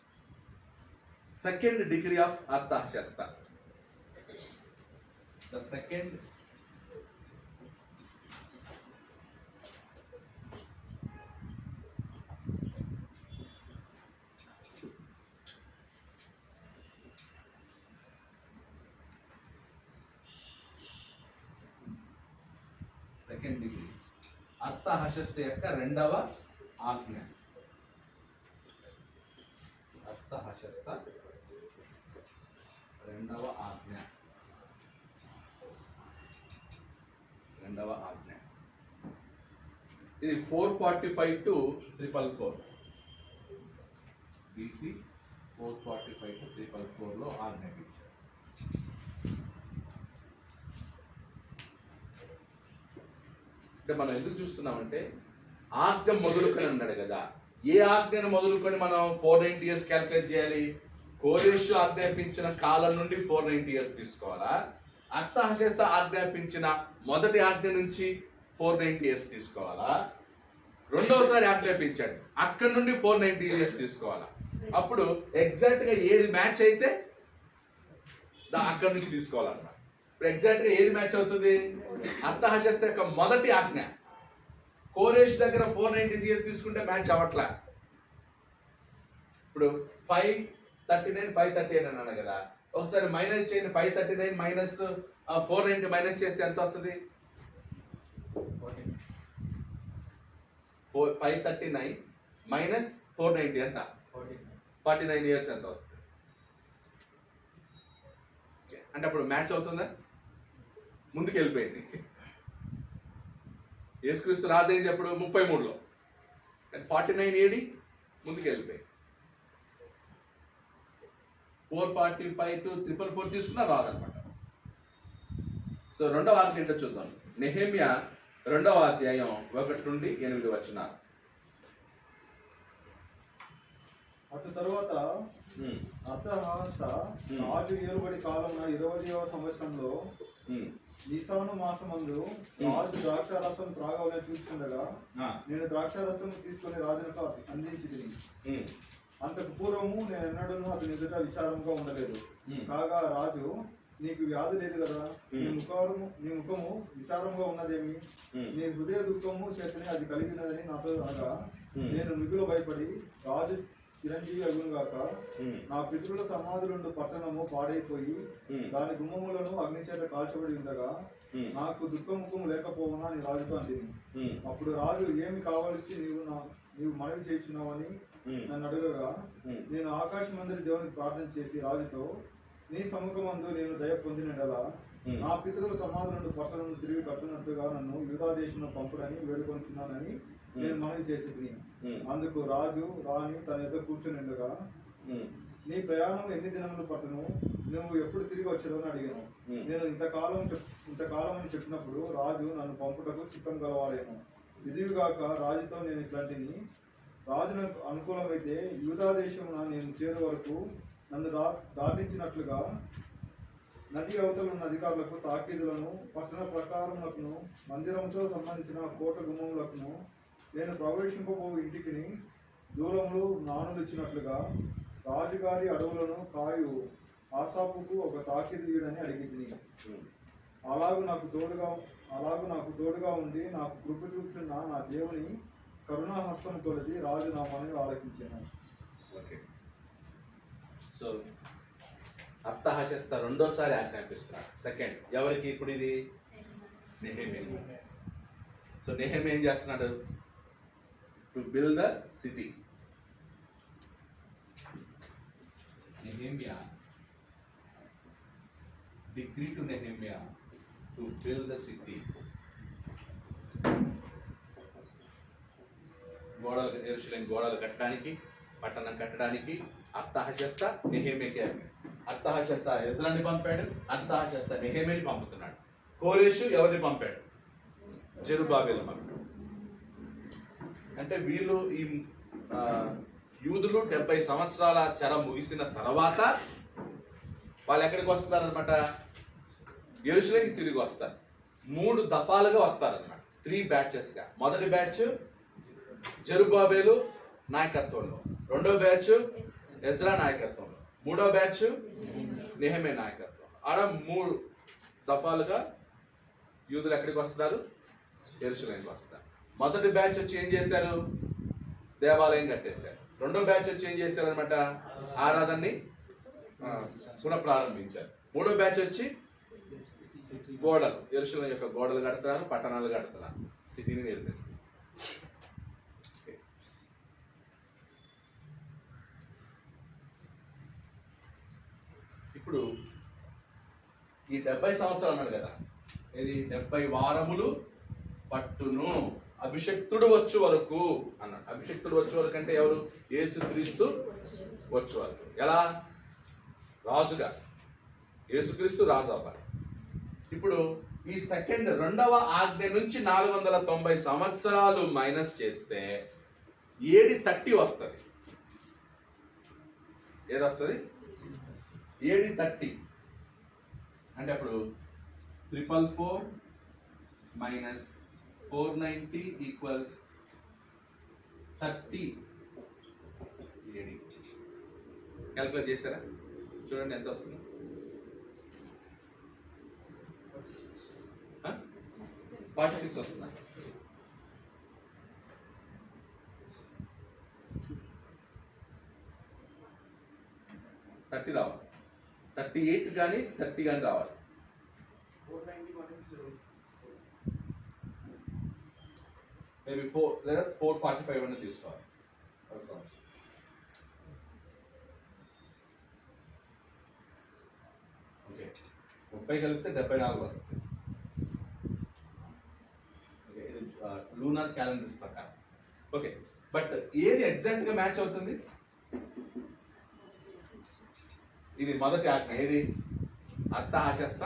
సెకండ్ డిగ్రీ ఆఫ్ అర్థశాస్త్ర. ద సెకండ్ డిగ్రీ అర్థశాస్త్ర యొక్క రెండవ ఆజ్ఞ. అర్థశాస్త్ర రెండవ ఆజ్ఞ. ఇది 445 to 344 BC. 445 to 344 లో ఆజ్ఞ. అంటే మనం ఎందుకు చూస్తున్నామంటే ఆజ్ఞ మొదలుకొని అన్నాడు కదా. ఏ ఆజ్ఞను మొదలుకొని మనం 490 years క్యాలిక్యులేట్ చేయాలి? కోరేషు ఆజ్ఞాపించిన కాలం నుండి 490 years తీసుకోవాలా? అర్థశాస్త్ర ఆజ్ఞాపించిన మొదటి ఆజ్ఞ నుంచి 490 years తీసుకోవాలా? రెండవసారి ఆజ్ఞాపించాడు అక్కడి నుండి 490 years తీసుకోవాలా? అప్పుడు ఎగ్జాక్ట్ గా ఏది మ్యాచ్ అయితే అక్కడి నుంచి తీసుకోవాలన్నమాట. ఇప్పుడు ఎగ్జాక్ట్ గా ఏది మ్యాచ్ అవుతుంది? అర్థశాస్త్ర యొక్క మొదటి ఆజ్ఞ కోరేష్ దగ్గర 490 years తీసుకుంటే మ్యాచ్ అవ్వట్లా. ఇప్పుడు 539 538 అన్నాను కదా, ఒకసారి మైనస్ చేయండి. 539 మైనస్ 490 మైనస్ చేస్తే ఎంత వస్తుంది? 539 మైనస్ 490 ఎంత? 49 years ఎంత వస్తుంది? అంటే అప్పుడు మ్యాచ్ అవుతుందా? ముందుకు వెళ్ళిపోయింది. యేసుక్రీస్తు రాజు అయింది అప్పుడు 33లో, 49 ఏడి ముందుకు వెళ్ళిపోయింది. 445 to 444 తీసుకున్నా రాదనమాట. సో రెండవ వాక్యం ఏంటో చూద్దాం. నెహెమ్యా 2వ అధ్యాయం 1 నుండి 8 వచనాలు. అటు తరువాత అర్థహస్త రాజు ఏలుబడి కాలంలో 20వ సంవత్సరంలో నిసాను మాసమందు రాజు ద్రాక్షారసం త్రాగవలని చూస్తుండగా నేను ద్రాక్షారసం తీసుకుని రాజునకు అందించి అంతకు పూర్వము నేను ఎన్నడూను అతని ఎదుట విచారంగా ఉండలేదు. కాగా రాజు, నీకు వ్యాధి లేదు కదా, నీ ముఖము విచారంగా ఉన్నదేమి, నీ హృదయ దుఃఖము చేతనే అది కలిగినదని నాతో అనగా నేను మిగులు భయపడి, రాజు చిరంజీవి అగునుగాక, నా పితరుల సమాధులుండు పట్టణము పాడైపోయి దాని గుమ్మములను అగ్ని చేత కాల్చబడి ఉండగా నాకు దుఃఖముఖము లేకపోవునా అని రాజుతో అందింది. అప్పుడు రాజు, ఏమి కావలసి నీవు మనవి చేయించున్నావని నన్ను అడగగా, నేను ఆకాశమందరి దేవునికి ప్రార్థన చేసి రాజుతో, నీ సముఖమందు నేను దయ పొందినలా నా పితరుల సమాధులను పట్టణం తిరిగి కట్టునట్టుగా నన్ను యూదా దేశంలో పంపుడని వేడుకొంటున్నానని నేను మనవి చేసి అందుకు రాజు రాణి తన ఎదురు కూర్చొనిండగా, నీ ప్రయాణం ఎన్ని దినములు పట్టును, నువ్వు ఎప్పుడు తిరిగి వచ్చేదని అడిగాను. నేను ఇంతకాలం అని చెప్పినప్పుడు రాజు నన్ను పంపుటకు చిత్తం గలవాడేను. ఇదిగాక రాజుతో నేను ఇట్లాంటిని, రాజునకు అనుకూలమైతే యూదా దేశమున నేను చేరు వరకు నన్ను దాటించినట్లుగా నది అవతల ఉన్న అధికారులకు తాకీదులను, పట్టణ ప్రకారములకును, మందిరంతో సంబంధించిన కోట గుమ్మములకును, నేను ప్రవేశింపబో ఇంటికి దూరములు నాణులు ఇచ్చినట్లుగా రాజుగారి అడవులను కాయు ఆసాపుకు ఒక తాకీదు ఇయ్యడని అడిగింది. అలాగు నాకు తోడుగా ఉండి నాకు కృప చూపుచున్న నా దేవుని కరుణాహస్తం కొలది రాజు నా మనవి ఆలకించాను. ఓకే, సో అర్థహశస్త రెండోసారి ఆజ్ఞాపిస్తున్నాడు. సెకండ్ ఎవరికి? ఇప్పుడు ఇది నెహెమ్యా. సో నెహెమ్యా ఏం చేస్తున్నాడు? To build the city. Nehemiah degree to Nehemiah to build the city. యెరూషలేము గోడలు కట్టడానికి, పట్టణం కట్టడానికి అర్థహశస్త నెహెమ్యాకి. అర్థహశస్త ఎజ్రాని పంపాడు, అర్థహశస్త నెహెమ్యాని పంపుతున్నాడు. కోరేషు ఎవరిని పంపాడు? జెరుబ్బాబెలు పంపాడు. అంటే వీళ్ళు ఈ యూదులు 70 సంవత్సరాల చెర ముగిసిన తర్వాత వాళ్ళు ఎక్కడికి వస్తారనమాట? యెరూషలేముకి తిరిగి వస్తారు. 3 దఫాలుగా వస్తారనమాట, 3 batches గా. మొదటి బ్యాచ్ జెరుబ్బాబెలు నాయకత్వంలో, రెండో బ్యాచ్ ఎజ్రా నాయకత్వంలో, మూడో బ్యాచ్ నెహెమ్యా నాయకత్వం. ఆడ 3 దఫాలుగా యూదులు ఎక్కడికి వస్తారు? యెరూషలేముకి వస్తారు. మొదటి బ్యాచ్ వచ్చి ఏం చేశారు? దేవాలయం కట్టేశారు. రెండో బ్యాచ్ వచ్చి ఏం చేశారు అనమాట? ఆరాధనని పునఃప్రారంభించారు. మూడో బ్యాచ్ వచ్చి గోడలు, యెరూషలేము యొక్క గోడలు కడతారు, పట్టణాలు కడతారు, సిటీని నిర్మిస్తారు. ఇప్పుడు ఈ 70 సంవత్సరాలు అన్నాడు కదా, ఇది 70 వారములు పట్టును అభిషక్తుడు వచ్చు వరకు అన్నాడు. అభిషక్తుడు వచ్చే వరకు అంటే ఎవరు? యేసుక్రీస్తు వచ్చు వరకు. ఎలా? రాజుగా యేసుక్రీస్తు రాజు అవ్వాలి. ఇప్పుడు ఈ రెండవ ఆజ్ఞ నుంచి 490 సంవత్సరాలు మైనస్ చేస్తే AD 30 వస్తుంది. ఏది వస్తుంది? AD 30 అంటే అప్పుడు 444 మైనస్ 490 ఈక్వల్స్ 30 AD. క్యాల్కులేట్ చేస్తారా? చూడండి ఎంత వస్తుంది. 46 వస్తుందా? 30 రావాలి, 38 కానీ 30 కానీ రావాలి. మేబీ 4 లేదా 445 అన్న తీసుకోవాలి. ఓకే, 30 కలిపితే 74 వస్తుంది. ఓకే, ఇది లూనార్ క్యాలెండర్స్ ప్రకారం. ఓకే, బట్ ఏది ఎగ్జాక్ట్గా మ్యాచ్ అవుతుంది? ఇది మొదటి ఆజ్ఞ. ఏది? అర్థహాస్యస్త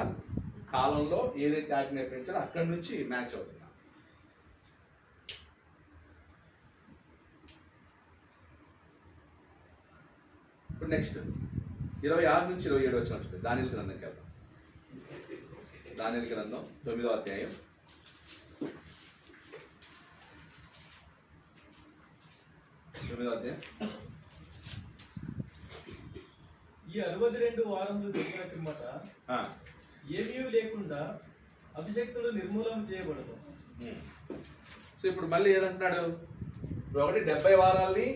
కాలంలో ఏదైతే ఆజ్ఞ నేర్పించారో అక్కడి నుంచి మ్యాచ్ అవుతుంది. ఇప్పుడు నెక్స్ట్ 26 నుంచి 27 వచ్చిన వచ్చింది. దానియేలు గ్రంథంకి వెళ్దాం. దానియేలు గ్రంథం 9వ అధ్యాయం. ఈ 62 వారములు జరిగిన పిమ్మట ఏమీ లేకుండా అభిషక్తులు నిర్మూలన చేయబడదు. సో ఇప్పుడు మళ్ళీ ఏదంటున్నాడు? ఒకటి 70 వారాల్ని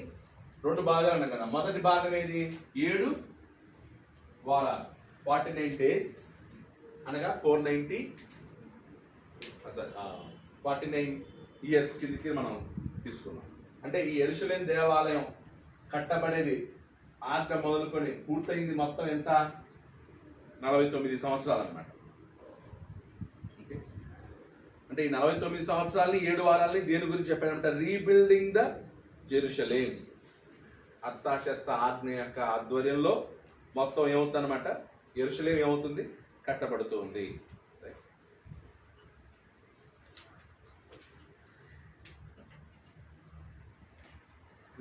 2 భాగాలు అన్నాం కదా. మొదటి భాగం ఏది? 7 వారాలు, 49 డేస్, అనగా 49 ఇయర్స్ కిందకి మనం తీసుకున్నాం. అంటే ఈ యెరూషలేము దేవాలయం కట్టబడేది ఆజ్ఞ మొదలుకొని పూర్తయింది మొత్తం ఎంత? 49 సంవత్సరాలు అన్నమాట. ఓకే, అంటే ఈ 49 సంవత్సరాలని 7 వారాలని దేని గురించి చెప్పాడంటే రీబిల్డింగ్ ద జెరూషలేం. అర్థశాస్త్ర ఆజ్ఞ యొక్క ఆధ్వర్యంలో మొత్తం ఏమవుతుంది అనమాట? యెరూషలేం ఏమవుతుంది? కట్టబడుతుంది.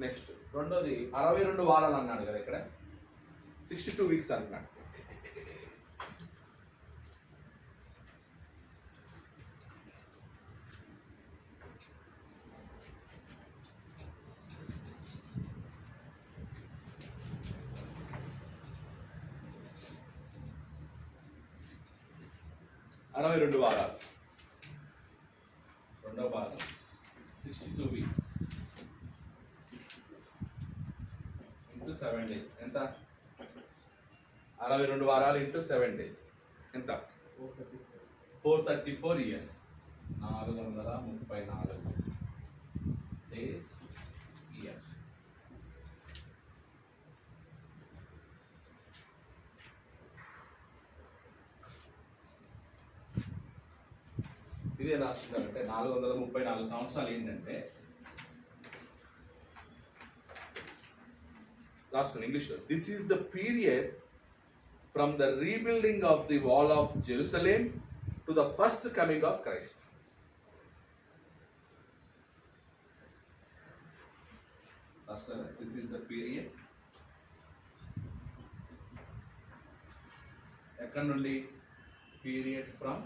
నెక్స్ట్ రెండోది 62 వారాలు అన్నాడు కదా ఇక్కడ. 62 వీక్స్ అన్నాడు. అరవై 62 వారాలు, రెండవ భాగం 62 వీక్స్ ఇంటూ 7 డేస్ ఎంత? 62 వారాలు ఇంటూ 7 డేస్ ఎంత? 434 ఇయర్స్. 434 days years. ఇదే రాసుకుంటారంటే 434 సంవత్సరాలు ఏంటంటే రాసుకుని ఇంగ్లీష్లో, this is the period from the rebuilding of the wall of Jerusalem to the first coming of Christ. This is the period ఎక్కడి నుండి? Period from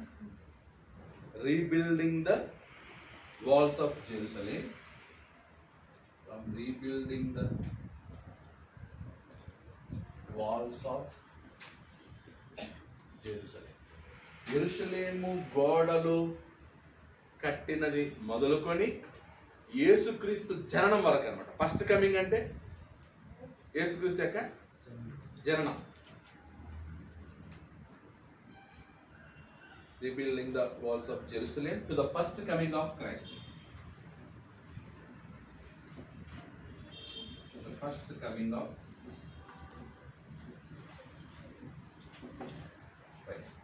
rebuilding the walls of Jerusalem, from rebuilding the walls of Jerusalem. యెరూషలేము గోడలు కట్టినది మొదలుకొని యేసుక్రీస్తు జననం వరకు అన్నమాట. First coming అంటే యేసుక్రీస్తు యొక్క జననం. Rebuilding the walls of Jerusalem to the first coming of Christ. The first coming of Christ.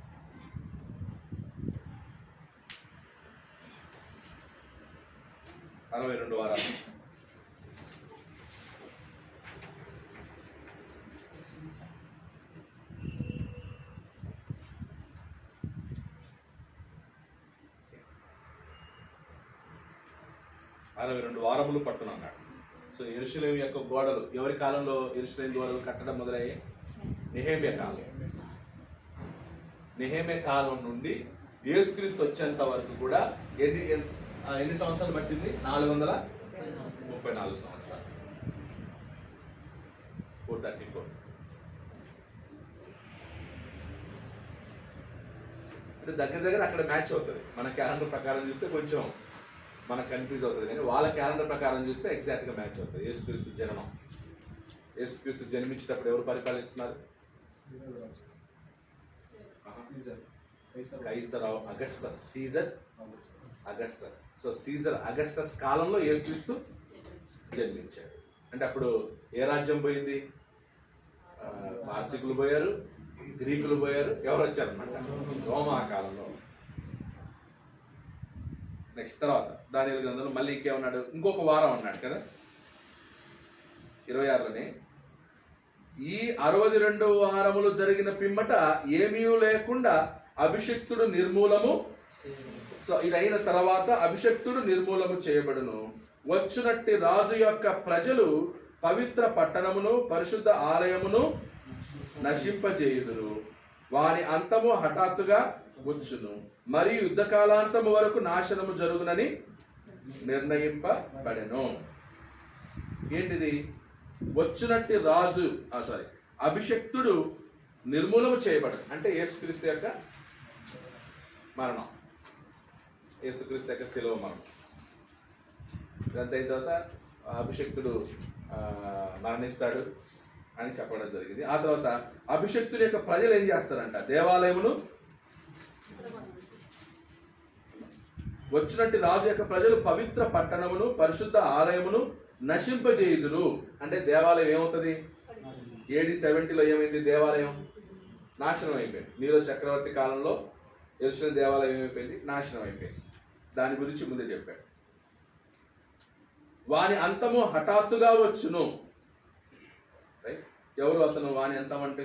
అరవై 62 వారాలు. అరవై 62 వారములు పట్టునన్నాడు. సో యెరూషలేము యొక్క గోడలు ఎవరి కాలంలో యెరూషలేము గోడలు కట్టడం మొదలయ్యాయి? నెహెమ్యా కాలం. నెహెమ్యా కాలం నుండి యేసుక్రీస్తు వచ్చేంత వరకు కూడా ఎన్ని సంవత్సరాలు పట్టింది? 434 సంవత్సరాలు. 434. అంటే దగ్గర అక్కడ మ్యాచ్ అవుతుంది. మన క్యాలెండర్ ప్రకారం చూస్తే కొంచెం మనకు కన్ఫ్యూజ్ అవుతుంది, కానీ వాళ్ళ క్యాలెండర్ ప్రకారం చూస్తే ఎగ్జాక్ట్గా మ్యాచ్ అవుతుంది. యేసుక్రీస్తు జననం. యేసుక్రీస్తు జన్మించేటప్పుడు ఎవరు పరిపాలిస్తున్నారు? Kaiser Augustus, Caesar Augustus. So Caesar Augustus కాలంలో యేసుక్రీస్తు జన్మించాడు. అంటే అప్పుడు ఏ రాజ్యం పోయింది? పార్సికులు పోయారు, గ్రీకులు పోయారు, ఎవరు వచ్చారనమాట? రోమా కాలంలో. నెక్స్ట్ తర్వాత దానియేలు గ్రంథంలో మళ్ళీ ఇంకేమన్నాడు? ఇంకొక వారం అన్నాడు కదా 26లోనే, ఈ 62 వారములు జరిగిన పిమ్మట ఏమీ లేకుండా అభిషిక్తుడు నిర్మూలము. సో ఇది అయిన తర్వాత అభిషిక్తుడు నిర్మూలము చేయబడును. వచ్చునట్టి రాజు యొక్క ప్రజలు పవిత్ర పట్టణమును పరిశుద్ధ ఆలయమును నశింపజేయుదురు. వాని అంతము హఠాత్తుగా వచ్చును, మరియు యుద్ధకాలాంతము వరకు నాశనము జరుగునని నిర్ణయింపబడెను. ఏంటిది? వచ్చునట్టి రాజు అభిషక్తుడు నిర్మూలము చేయబడను అంటే యేసుక్రీస్తు యొక్క మరణం, యేసుక్రీస్తు యొక్క శిలువ మరణం. ఇదంతా అయిన తర్వాత అభిషక్తుడు మరణిస్తాడు అని చెప్పడం జరిగింది. ఆ తర్వాత అభిషక్తుల యొక్క ప్రజలు ఏం చేస్తారంట? దేవాలయమును, వచ్చినట్టు రాజు యొక్క ప్రజలు పవిత్ర పట్టణమును పరిశుద్ధ ఆలయమును నశింపజేయుదురు. అంటే దేవాలయం ఏమవుతుంది? AD 70లో ఏమైంది? దేవాలయం నాశనం అయిపోయింది. నీరో చక్రవర్తి కాలంలో యెరూషలేము దేవాలయం ఏమైపోయింది? నాశనం అయిపోయింది. దాని గురించి ముందే చెప్పాడు. వాని అంతము హఠాత్తుగా వచ్చును. రైట్? ఎవరు అతను వాని అంతం అంటే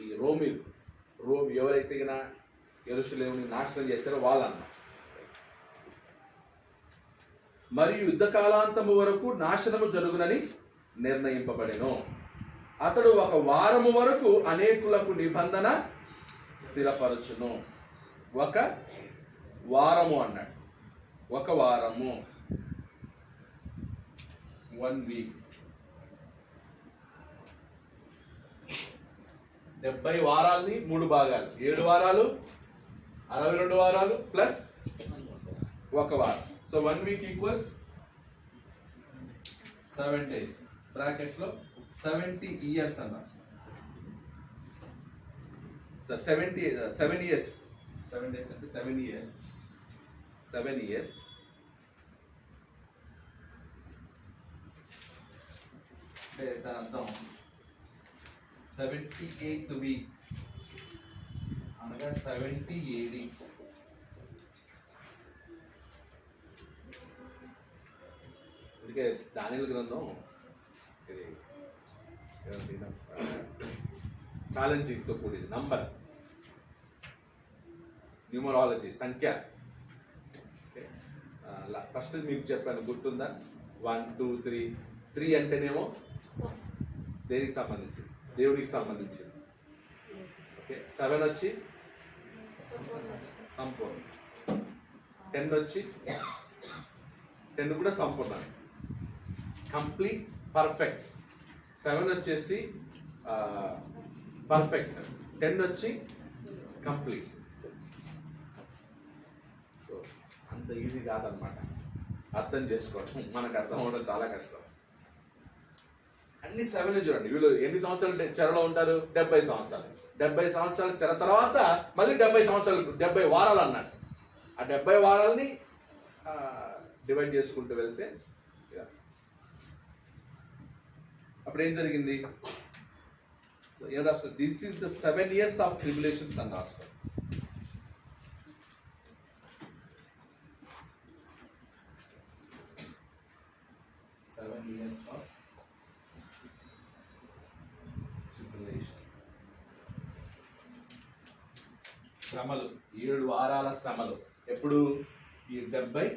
ఈ రోమ్ ఎవరైతే యెరూషలేముని నాశనం చేశారో వాళ్ళన్న. మరియు యుద్ధకాలాంతము వరకు నాశనము జరుగునని నిర్ణయింపబడెను. అతడు 1 వారము వరకు అనేకులకు నిబంధన స్థిరపరచును. 1 వారము అన్నాడు. 1 వారము, 1 వీక్. 70 వారాలని 3 భాగాలు, 7 వారాలు, 62 వారాలు ప్లస్ 1 వారం. So 1 week equals 7 days. Brackets లో 70 years అన్నారు. సో 7 years, 7 days అంటే 7 years. 7 years. అంటే దాని అర్థం 78th వీక్ అనగా 70 AD. అందుకే దానియేలు గ్రంథం ఇది ఛాలెంజింగ్తో కూడింది. నంబర్, న్యూమరాలజీ, సంఖ్య. ఫస్ట్ మీకు చెప్పాను, గుర్తుందా? 1 2 3. 3 అంటేనేమో దేనికి సంబంధించింది? దేవునికి సంబంధించింది. ఓకే. 7 వచ్చి సంపూర్ణ. 10 వచ్చి 10 కూడా సంపూర్ణమే, కంప్లీట్, పర్ఫెక్ట్. 7 వచ్చేసి పర్ఫెక్ట్, 10 వచ్చి కంప్లీట్. సో అంత ఈజీ కాదనమాట అర్థం చేసుకోవడం. మనకు అర్థం అవడం చాలా కష్టం. అన్ని 7 చూడండి. వీళ్ళు ఎన్ని సంవత్సరాలు చెరలో ఉంటారు? 70 సంవత్సరాలు. 70 సంవత్సరాల చెర తర్వాత మళ్ళీ 70 సంవత్సరాలు, 70 వారాలు అన్నాడు. ఆ 70 వారాలని డివైడ్ చేసుకుంటూ వెళ్తే అప్పుడు ఏం జరిగింది? సో ఏం రాసుకోండి? This is the 7 years of tribulations అని రాసుకోండి. శ్రమలు, 7 వారాల శ్రమలు. ఎప్పుడు? ఈ 70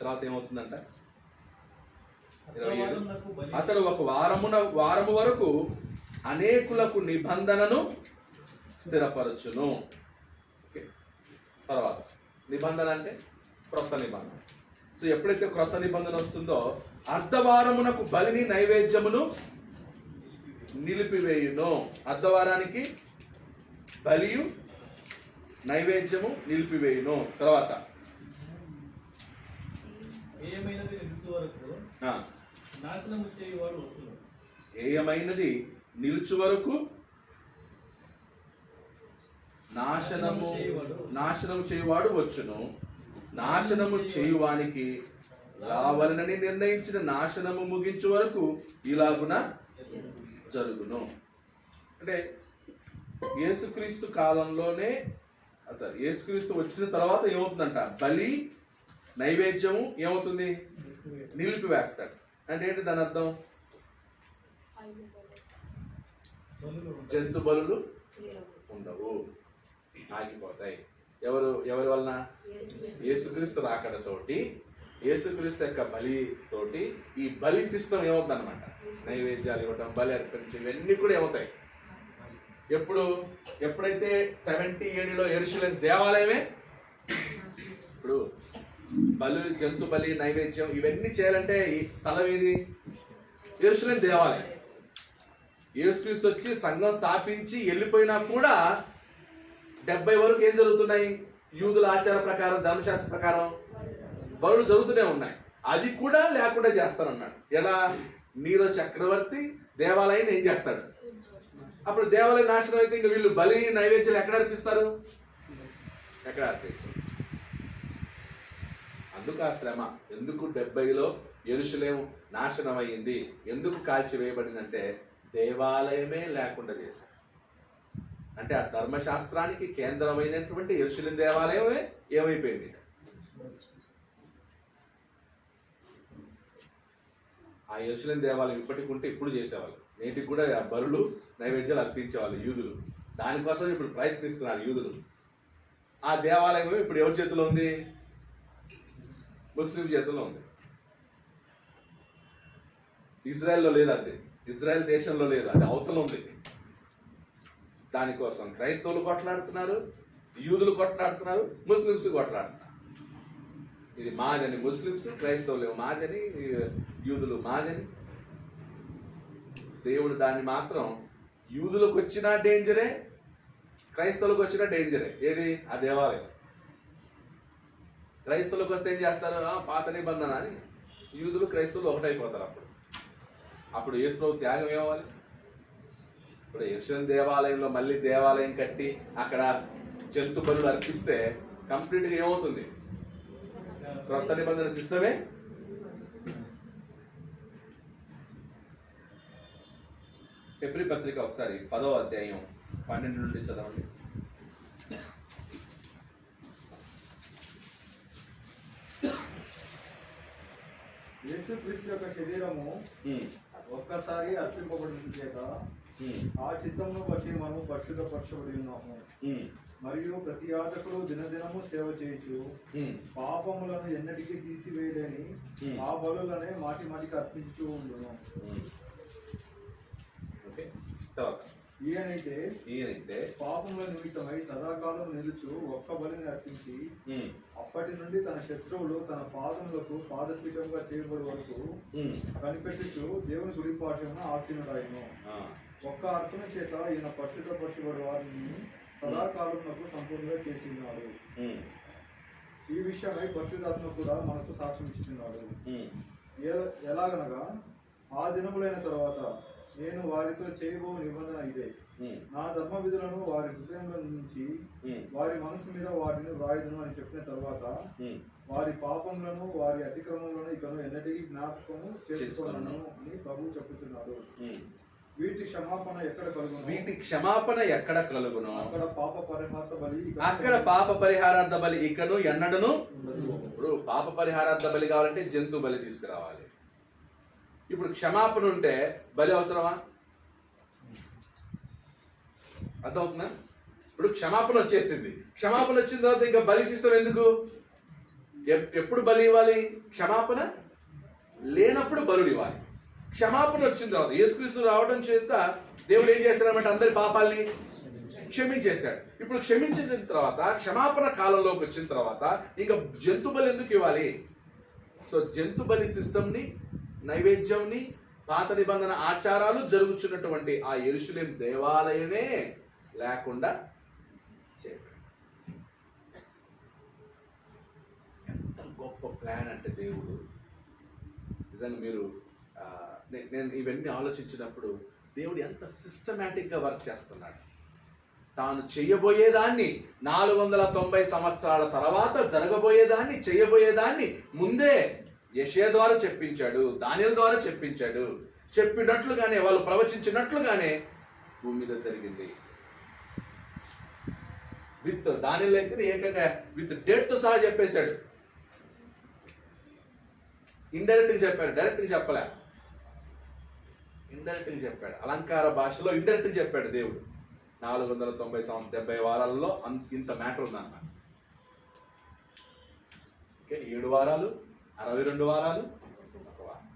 తర్వాత ఏమవుతుందంట? 27. అతడు 1 వారము వరకు అనేకులకు నిబంధనను స్థిరపరచును. ఓకే, తర్వాత నిబంధన అంటే క్రొత్త నిబంధన. సో ఎప్పుడైతే క్రొత్త నిబంధన వస్తుందో అర్ధవారమునకు బలిని నైవేద్యమును నిలిపివేయును. అర్ధవారానికి బలియు నైవేద్యము నిలిపివేయును. తర్వాత ఏమైనది నిలుచు వరకు నాశనము చేయువాడు వచ్చును. ఏయమైనది నిలుచు వరకు నాశనము చేయువాడు వచ్చును. నాశనము చేయువానికి రావాలని నిర్ణయించిన నాశనము ముగించు వరకు ఇలాగున జరుగును. అంటే యేసుక్రీస్తు కాలంలోనే యేసుక్రీస్తు వచ్చిన తర్వాత ఏమవుతుందంట, బలి నైవేద్యము ఏమవుతుంది, నిలిపివేస్తాడు. అంటే ఏంటి దాని అర్థం? జంతు బలులు ఉండవు, ఆగిపోతాయి. ఎవరి వలన? యేసుక్రీస్తు రాకడతోటి, యేసుక్రీస్తు యొక్క బలి తోటి ఈ బలి సిస్టమ్ ఏమవుతుంది అనమాట. నైవేద్యాలు ఇవ్వటం, బలి అర్పించడం, ఇవన్నీ కూడా ఏమవుతాయి. ఎప్పుడైతే 70 AD యెరూషలేము దేవాలయమే, ఇప్పుడు బలి, జంతు బలి, నైవేద్యం ఇవన్నీ చేయాలంటే ఈ స్థలం ఏది? యెరూషలేము దేవాలయం. యేసుక్రీస్తు వచ్చి సంఘం స్థాపించి వెళ్ళిపోయినా కూడా 70 వరకు ఏం జరుగుతున్నాయి? యూదుల ఆచార ప్రకారం, ధర్మశాస్త్ర ప్రకారం బలులు జరుగుతూనే ఉన్నాయి. అది కూడా లేకుండా చేస్తానన్నాడు. ఎలా? నీరో చక్రవర్తి దేవాలయాన్ని ఏం చేస్తాడు? అప్పుడు దేవాలయం నాశనం అయితే ఇంకా వీళ్ళు బలి నైవేద్యాలు ఎక్కడ అర్పిస్తారు? ఎక్కడ అర్పించారు? అందుకు ఆ శ్రమ. ఎందుకు 70లో యెరూషలేము నాశనం అయ్యింది, ఎందుకు కాల్చివేయబడిందంటే దేవాలయమే లేకుండా చేశారు. అంటే ఆ ధర్మశాస్త్రానికి కేంద్రమైనటువంటి యెరూషలేము దేవాలయమే ఏమైపోయింది? ఆ యెరూషలేము దేవాలయం ఇప్పటికి ఉంటే ఇప్పుడు చేసేవాళ్ళు, నేటికి కూడా బలులు నైవేద్యాలు అర్పించేవాళ్ళు యూదులు. దానికోసం ఇప్పుడు ప్రయత్నిస్తున్నారు యూదులు. ఆ దేవాలయం ఇప్పుడు ఎవరి చేతిలో ఉంది? ముస్లిం చేతిలో ఉంది. ఇజ్రాయెల్లో లేదు, అది ఇజ్రాయెల్ దేశంలో లేదు, అది అవతల ఉంది. దానికోసం క్రైస్తవులు కొట్లాడుతున్నారు, యూదులు కొట్లాడుతున్నారు, ముస్లిమ్స్ కొట్లాడుతున్నారు. ఇది మాదని ముస్లిమ్స్, క్రైస్తవులు మాదని, యూదులు మాదని. దేవుడు దాన్ని మాత్రం యూదులకు వచ్చినా డేంజరే, క్రైస్తవులకు వచ్చినా డేంజరే. ఏది? ఆ దేవాలయం. క్రైస్తవులకు వస్తే ఏం చేస్తారు? పాత నిబంధన అని. యూదులు క్రైస్తవులు ఒకటైపోతారు. అప్పుడు యేసు త్యాగం ఏమవ్వాలి? ఇప్పుడు యెరూషలేము దేవాలయంలో మళ్ళీ దేవాలయం కట్టి అక్కడ జంతు బలులు అర్పిస్తే కంప్లీట్గా ఏమవుతుంది? క్రొత్త నిబంధన సిస్టమే. హెబ్రీ పత్రిక ఒకసారి 10వ అధ్యాయం 12 నుండి చదవండి. యేసుక్రీస్తు యొక్క శరీరము ఒక్కసారి అర్పింపబడిన చేత ఆ చిత్తమును బట్టి మనము పరిశుద్ధపరచబడి ఉన్నాము. మరియు ప్రతి యాజకుడు దినదినము సేవ చేయొచ్చు పాపములను ఎన్నటికీ తీసివేయలేని ఆ బలులనే మాటి మాటికి అర్పించుతూ ఉండును. ఈయనైతే పాపముల నిమిత్తమై సదాకాలం నిలుచు ఒక్క బలిని అర్పించి అప్పటి నుండి తన శత్రువులు తన పాదములకు పాదపీఠంగా చేయబడి వరకు కనిపెట్టుచు దేవుని గుడి పాఠమున ఆసీనుడాయను. ఒక్క అర్పణ చేత ఈయన పరిశుద్ధపరచబడి వారిని సదాకాలమునకు సంపూర్ణంగా చేసి ఉన్నాడు. ఈ విషయమై పరిశుద్ధాత్మ కూడా మనకు సాక్ష్యం ఇస్తున్నాడు. ఎలాగనగా ఆ దినములైన తర్వాత నేను వారితో చేయబో నిబంధన ఇదే, నా ధర్మ విధులను వారి హృదయంలో నుంచి వారి మనసు మీద వాటిని వ్రాయుదును అని చెప్పిన తర్వాత వారి పాపములను వారి అతిక్రమములను ఇకను ఎన్నటికీ జ్ఞాపకము చేసుకోనను అని ప్రభువు చెప్పుచున్నాడు. వీటి క్షమాపణ ఎక్కడ కలుగును? అక్కడ పాప పరిహారార్థ బలి ఇకను ఎన్నడను. ఇప్పుడు పాప పరిహారార్థ బలి కావాలంటే జంతు బలి తీసుకురావాలి. ఇప్పుడు క్షమాపణ ఉంటే బలి అవసరమా? అర్థమవుతుందా? ఇప్పుడు క్షమాపణ వచ్చేసింది. క్షమాపణ వచ్చిన తర్వాత ఇంకా బలి సిస్టమ్ ఎందుకు? ఎప్పుడు బలి ఇవ్వాలి? క్షమాపణ లేనప్పుడు బలులు ఇవ్వాలి. క్షమాపణ వచ్చిన తర్వాత యేసుక్రీస్తు రావడం చేత దేవుడు ఏం చేస్తారన్నమాట, అందరి పాపాలని క్షమించేశాడు. ఇప్పుడు క్షమించిన తర్వాత క్షమాపణ కాలంలోకి వచ్చిన తర్వాత ఇంకా జంతు బలి ఎందుకు ఇవ్వాలి? సో జంతు బలి సిస్టమ్ని, నైవేద్యంని, పాత నిబంధన ఆచారాలు జరుగుతున్నటువంటి ఆ యెరూషలేం దేవాలయమే లేకుండా చేయబడింది. ఎంత గొప్ప ప్లాన్ అంటే దేవుడు నిజంగా మీరు నేను ఇవన్నీ ఆలోచించినప్పుడు దేవుడు ఎంత సిస్టమేటిక్గా వర్క్ చేస్తున్నాడు. తాను చేయబోయేదాన్ని 490 సంవత్సరాల తర్వాత జరగబోయేదాన్ని, చేయబోయేదాన్ని ముందే యెషయా ద్వారా చెప్పించాడు, దానియేలు ద్వారా చెప్పించాడు. చెప్పినట్లుగానే, వాళ్ళు ప్రవచించినట్లుగానే భూమి మీద జరిగింది. విత్ దానియేలు అయితే ఏకంగా విత్ డేట్తో సహా చెప్పేశాడు. ఇండైరెక్ట్గా చెప్పాడు, డైరెక్ట్గా చెప్పలే. ఇండైరెక్ట్గా చెప్పాడు, అలంకార భాషలో ఇండైరెక్ట్గా చెప్పాడు దేవుడు. 490 వారాల్లో ఇంత మ్యాటర్ ఉందన్నమాట. ఓకే, 7 వారాలు, 62 వారాలు, 1 వారం.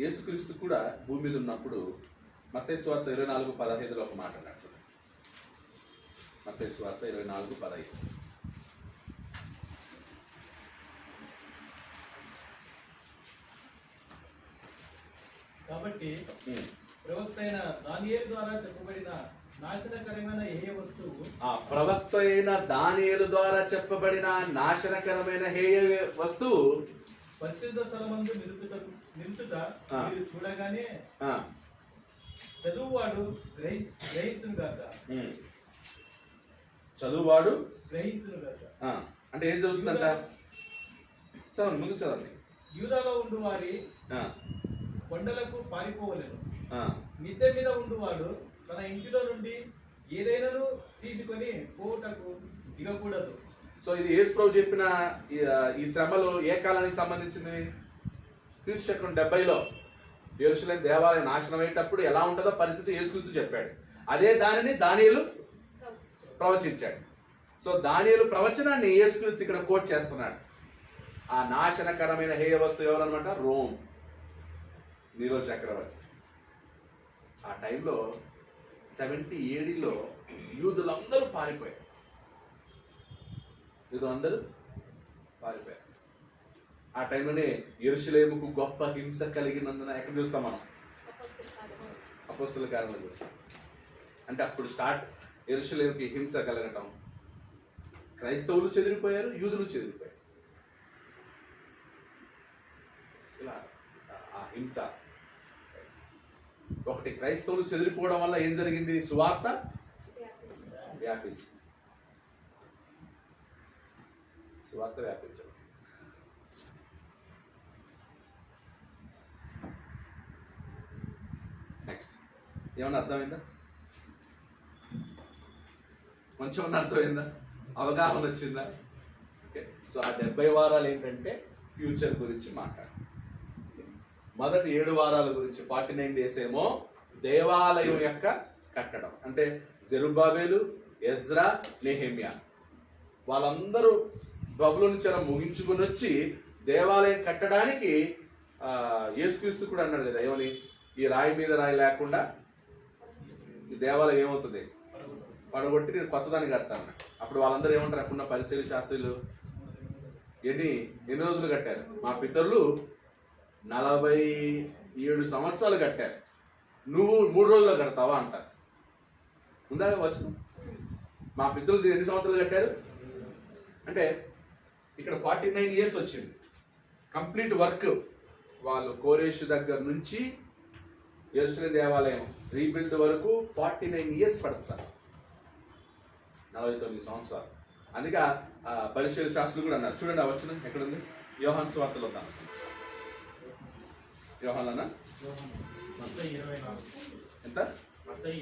యేసుక్రీస్తు కూడా భూమి మీద ఉన్నప్పుడు మత్తయి సువార్త 24:15 ఒక మాట అన్నాడు. చూడండి, మత్తయి సువార్త 24:15. కాబట్టి ప్రవక్త అయిన దానియేలు ద్వారా చెప్పబడిన నాశనకరమైన ఏ వస్తువు, ఆ ప్రవక్త అయిన దానియేలు ద్వారా చెప్పబడిన నాశనకరమైన హేయ వస్తువు పరిశుద్ధ స్థలమందు నిలుచుట మీరు చూడగానే చదువువాడు గ్రహించును గాక. చదువువాడు గ్రహించును గాక అంటే ఏం జరుగుతుందంట? చదవండి, ముందు చదవండి. యూదాలో ఉండు వారి కొండలకు పారిపోవలేను. మిద్దె మీద ఉండువాడు తన ఇంటిలో నుండి ఏదైనాను తీసుకొని పోవుటకు దిగకూడదు. సో ఇది యేసు ప్రభు చెప్పిన ఈ శ్రమలు ఏ కాలానికి సంబంధించింది? క్రీస్తు శకం 70లో యెరూషలేం దేవాలయం నాశనం అయ్యేటప్పుడు ఎలా ఉంటుందో పరిస్థితి యేసుక్రీస్తు చెప్పాడు. అదే దానిని దానియేలు ప్రవచించాడు. సో దానియేలు ప్రవచనాన్ని యేసుక్రీస్తు ఇక్కడ కోట్ చేస్తున్నాడు. ఆ నాశనకరమైన హేయ వస్తువు ఎవరన్నమాట? రోమ్, నీరో చక్రవర్తి. ఆ టైంలో 70 ADలో యూదులందరూ పారిపోయారు. ఆ టైంలోనే యెరూషలేముకు గొప్ప హింస కలిగినందున ఎక్కడ చూస్తాం మనం? అపోస్తల కార్యాలను చూస్తాం. అంటే అప్పుడు స్టార్ట్ యెరూషలేముకి హింస కలగటం. క్రైస్తవులు చెదిరిపోయారు, యూదులు చెదిరిపోయారు. ఇలా ఆ హింస ఒకటి. క్రైస్తవులు చెదిరిపోవడం వల్ల ఏం జరిగింది? సువార్త వ్యాపించడం. నెక్స్ట్ ఏమన్నా అర్థమైందా? కొంచెం అర్థమైందా? అవగాహన వచ్చిందా? ఓకే, సో ఆ 70 వారాలు ఏంటంటే ఫ్యూచర్ గురించి మాట్లాడు. మొదటి 7 వారాల గురించి 49 days ఏమో దేవాలయం యొక్క కట్టడం. అంటే జెరుబ్బాబెలు, ఎజ్రా, నెహెమ్యా వాళ్ళందరూ బబులోను చెర ముగించుకుని వచ్చి దేవాలయం కట్టడానికి యేసుక్రీస్తు కూడా అన్నాడు కదా, ఏమని? ఈ రాయి మీద రాయి లేకుండా ఈ దేవాలయం ఏమవుతుంది? పడగొట్టి నేను కొత్తదాన్ని కడతాను. అప్పుడు వాళ్ళందరూ ఏమంటారు? అప్పుడున్న పరిశీలి శాస్త్రులు ఎన్ని రోజులు కట్టారు? మా పితరులు 47 సంవత్సరాలు కట్టారు, నువ్వు 3 రోజుల్లో కడతావా అంటారు. ఉందా వచనం? మా పితరులు ఎన్ని సంవత్సరాలు కట్టారు అంటే ఇక్కడ 49 years వచ్చింది కంప్లీట్ వర్క్. వాళ్ళు కోరేషు దగ్గర నుంచి యెరూషలేం దేవాలయం రీబిల్డ్ వరకు 49 years పడతారు, 49 సంవత్సరాలు. అందుకే పరిశీలి శాస్త్రులు కూడా అన్నారు. చూడండి ఆ వచనం ఎక్కడుంది? యోహాను సువార్తలో ఉన్నాను. యోహానా ఎంత? మత్తయి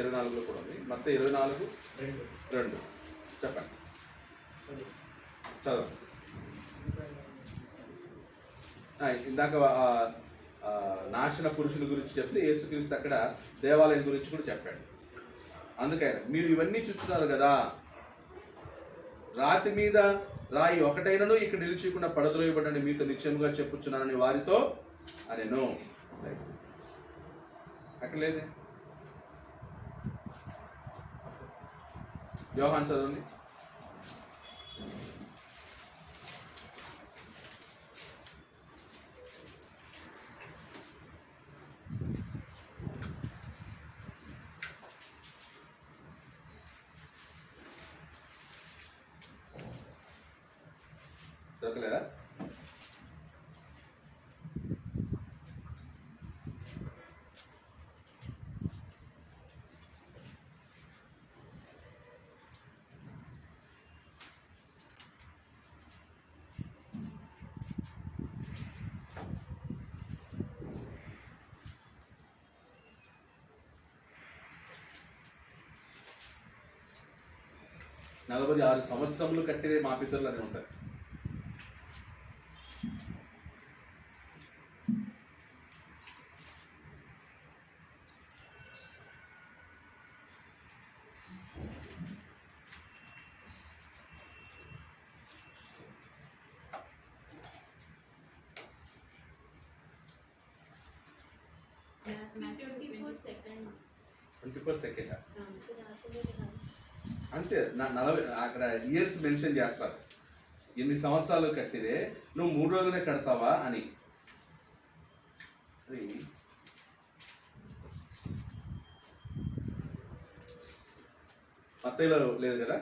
24లో కూడా ఉంది. మత్తయి 24:2 చెప్పండి, చదవండి. ఇందాక నాశన పురుషుల గురించి చెప్తే యేసుక్రీస్తు అక్కడ దేవాలయం గురించి కూడా చెప్పాడు. అందుకని మీరు ఇవన్నీ చూస్తున్నారు కదా, రాతి మీద రాయి ఒకటైనను ఇక్కడ నిలిచికుండా పడద్రోయబడని మీతో నిశ్చయముగా చెప్పుచున్నానని వారితో అనేను. అక్కడ లేదే. యోహాన్ చదవండి. దొరకలేదా? నలభై 6 సంవత్సరములు కట్టిదే మా పితరులు అని ఉంటారు. Matthew 24 సెకండ్ అంతే. 40 అక్కడ ఇయర్స్ మెన్షన్ చేస్తారు. ఎన్ని సంవత్సరాలు కట్టిదే నువ్వు 3 రోజులే కడతావా అని. మత్తయిలో లేదు కదా.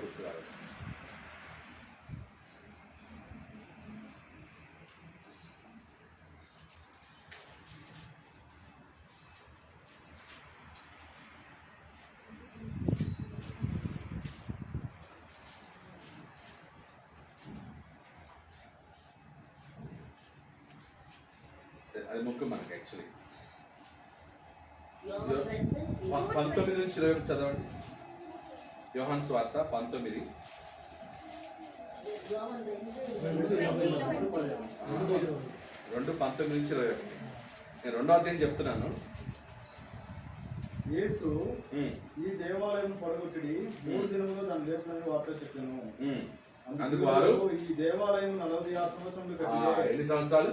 గుర్తురాదు. అది ముఖ్యం మనకి యాక్చువల్లీ. 19 నుంచి 21 చదవండి. యోహాను సువార్త 19 2:19 నుంచి 21. నేను 2వ అధ్యాయం చెప్తున్నాను. యేసు ఈ దేవాలయం పడగొట్టి 3 దినములో దాని లేపునని వార్త చెప్పాను. అందుకు వారు ఈ దేవాలయం 46 సంవత్సరములు కట్టిదే. ఎన్ని సంవత్సరాలు?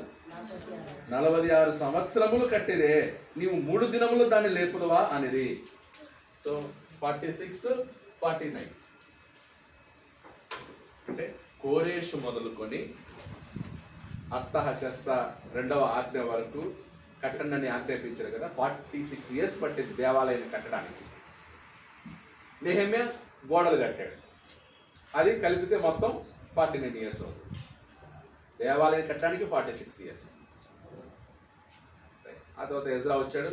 46 సంవత్సరములు కట్టిదే, నీవు 3 దినములు దాన్ని లేపుదవా అనేది. సో 46, 49 అంటే కోరేషు మొదలుకొని అర్థహశస్త 2వ ఆజ్ఞ వరకు కట్టండి ఆజ్ఞాపించారు కదా. 46 ఇయర్స్ పట్టింది దేవాలయాన్ని కట్టడానికి. నెహెమ్యా గోడలు కట్టాడు, అది కలిపితే మొత్తం 49 ఇయర్స్ అవుతుంది. దేవాలయం కట్టడానికి 46 ఇయర్స్. ఆ తర్వాత ఎజ్రా వచ్చాడు,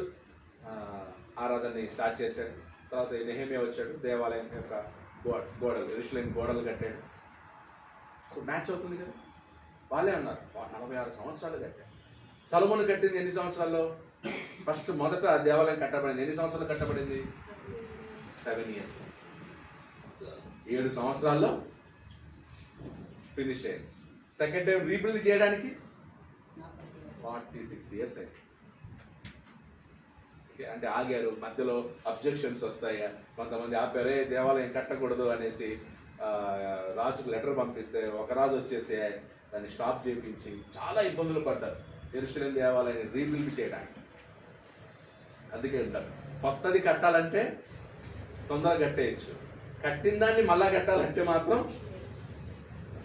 ఆరాధనని స్టార్ట్ చేశాడు. తర్వాత నెహెమ్యా వచ్చాడు, దేవాలయం యొక్క గోడలు యెరూషలేము గోడలు కట్టాడు. సో మ్యాచ్ అవుతుంది కదా. వాళ్ళే అన్నారు 46 సంవత్సరాలు కట్టాడు. సొలొమోను కట్టింది ఎన్ని సంవత్సరాల్లో? ఫస్ట్ మొదట దేవాలయం కట్టబడింది ఎన్ని సంవత్సరాలు కట్టబడింది? 7 ఇయర్స్. 7 సంవత్సరాల్లో ఫినిష్ అయ్యింది. సెకండ్ టైం రీబిల్డ్ చేయడానికి 46 ఇయర్స్ అయింది. అంటే ఆగారు, మధ్యలో అబ్జెక్షన్స్ వస్తాయా, కొంతమంది ఆపారే దేవాలయం కట్టకూడదు అనేసి రాజుకు లెటర్ పంపిస్తే ఒక రాజు వచ్చేసి దాన్ని స్టాప్ చేయించి చాలా ఇబ్బందులు పడ్డారు యెరూషలేము దేవాలయాన్ని రీబిల్డ్ చేయడానికి. అందుకే ఉంటారు కొత్తది కట్టాలంటే తొందరగా కట్టేయచ్చు, కట్టిన దాన్ని మళ్ళా కట్టాలంటే మాత్రం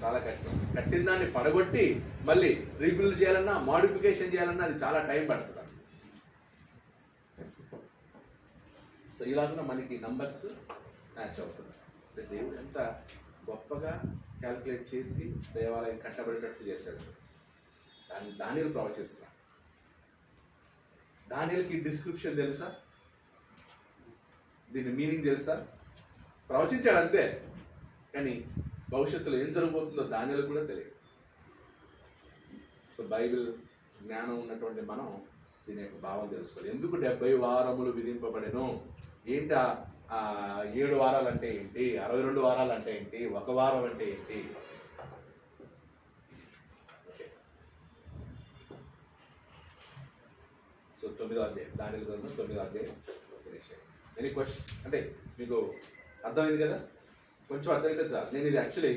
చాలా కష్టం. కట్టిన దాన్ని పడగొట్టి మళ్ళీ రీబిల్డ్ చేయాలన్నా మాడిఫికేషన్ చేయాలన్నా అది చాలా టైం పడుతుంది. సో ఇలాగా మనకి నంబర్స్ మ్యాచ్ అవుతుంది. దేవుడు ఎంత గొప్పగా క్యాల్కులేట్ చేసి దేవాలయం కట్టబడేటట్టు చేశాడు. దానియలు ప్రవచిస్తున్నాడు. దానియలకి డిస్క్రిప్షన్ తెలుసా, దీని మీనింగ్ తెలుసా? ప్రవచించాడు అంతే, కానీ భవిష్యత్తులో ఏం జరగబోతుందో దానియలు కూడా తెలియదు. సో బైబిల్ జ్ఞానం ఉన్నటువంటి మనం దీని యొక్క భావం తెలుసుకోవాలి. ఎందుకు 70 వారములు విధింపబడెను? ఏంటి 7 వారాలు అంటే ఏంటి, 62 వారాలు అంటే ఏంటి, 1 వారం అంటే ఏంటి? సో 9వ అధ్యాయం, దానియేలు గ్రంథం 9వ అధ్యాయం ఫినిష్ అయ్యింది. Any question? అంటే మీకు అర్థమైంది కదా? కొంచెం అర్థమైతే చాలు. నేను ఇది యాక్చువల్లీ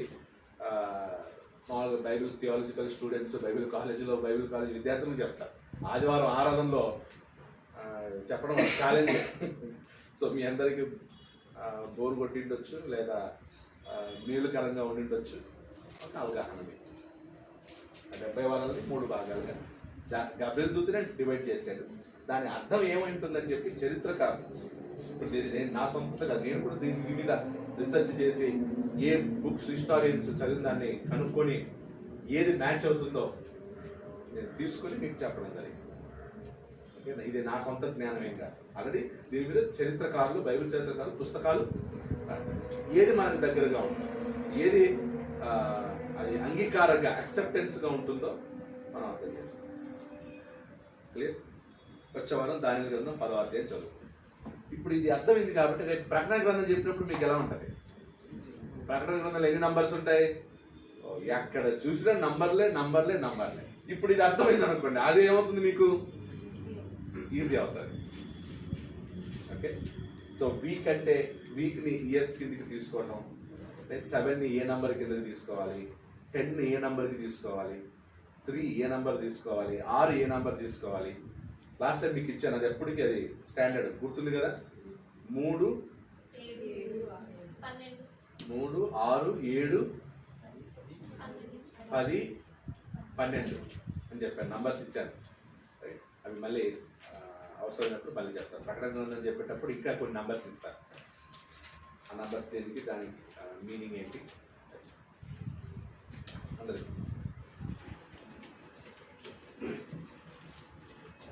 మామూలుగా Bible theological students, Bible college విద్యార్థులకు చెప్తాను. ఆదివారం ఆరాధనలో చెప్పడం ఛాలెంజ్. సో మీ అందరికీ బోర్ కొట్టిండొచ్చు, లేదా మేలుకరంగా ఉండిండొచ్చు. ఒక అవగాహన మీకు 70 వారాలని 3 భాగాలుగా గబ్రియల్ దూతనే డివైడ్ చేశాడు. దాని అర్థం ఏమైంటుందని చెప్పి చరిత్రకారులు, ఇప్పుడు నేను నా సొంతంగా నేను కూడా దీని మీద రీసెర్చ్ చేసి ఏ బుక్స్ హిస్టారియన్స్ చదివిన దాన్ని కనుక్కొని ఏది మ్యాచ్ అవుతుందో నేను తీసుకొని మీకు చెప్పడం జరిగింది. ఓకేనా? ఇది నా సొంత జ్ఞానం ఏం కాదు. ఆల్రెడీ దీని మీద చరిత్రకారులు, బైబిల్ చరిత్రకారులు పుస్తకాలు రాశారు. ఏది మనకు దగ్గరగా ఉంటుందో, ఏది అది అంగీకారంగా యాక్సెప్టెన్స్గా ఉంటుందో మనం అర్థం చేసుకోవాలి. క్లియర్? వచ్చే వారం దానియేలు గ్రంథం 10వ అధ్యాయం చదువు. ఇప్పుడు ఇది అర్థమైంది కాబట్టి రేపు ప్రకటన గ్రంథం చెప్పినప్పుడు మీకు ఎలా ఉంటుంది? ప్రకటన గ్రంథంలో ఎన్ని నంబర్స్ ఉంటాయి? ఎక్కడ చూసినా నంబర్లే. ఇప్పుడు ఇది అర్థమైంది అనుకోండి, అది ఏమవుతుంది మీకు? ఈజీ అవుతుంది. ఓకే, సో వీక్ అంటే వీక్ని ఇయర్స్ కిందకి తీసుకోవడం, 7ని ఏ నంబర్ కిందకి తీసుకోవాలి, 10ని ఏ నంబర్కి తీసుకోవాలి, 3 ఏ నంబర్ తీసుకోవాలి, 6 ఏ నంబర్ తీసుకోవాలి. లాస్ట్ టైం మీకు ఇచ్చాను, అది ఎప్పటికీ అది స్టాండర్డ్ గుర్తుంది కదా? 3, 6, 7, 10, 12 అని చెప్పాను. నంబర్స్ ఇచ్చాను. అవి మళ్ళీ అవసరమైనప్పుడు మళ్ళీ చెప్తాను. ప్రకటన గ్రంథం చెప్పేటప్పుడు ఇంకా కొన్ని నంబర్స్ ఇస్తారు. ఆ నంబర్స్ దేనికి, దానికి మీనింగ్ ఏంటి అందరికి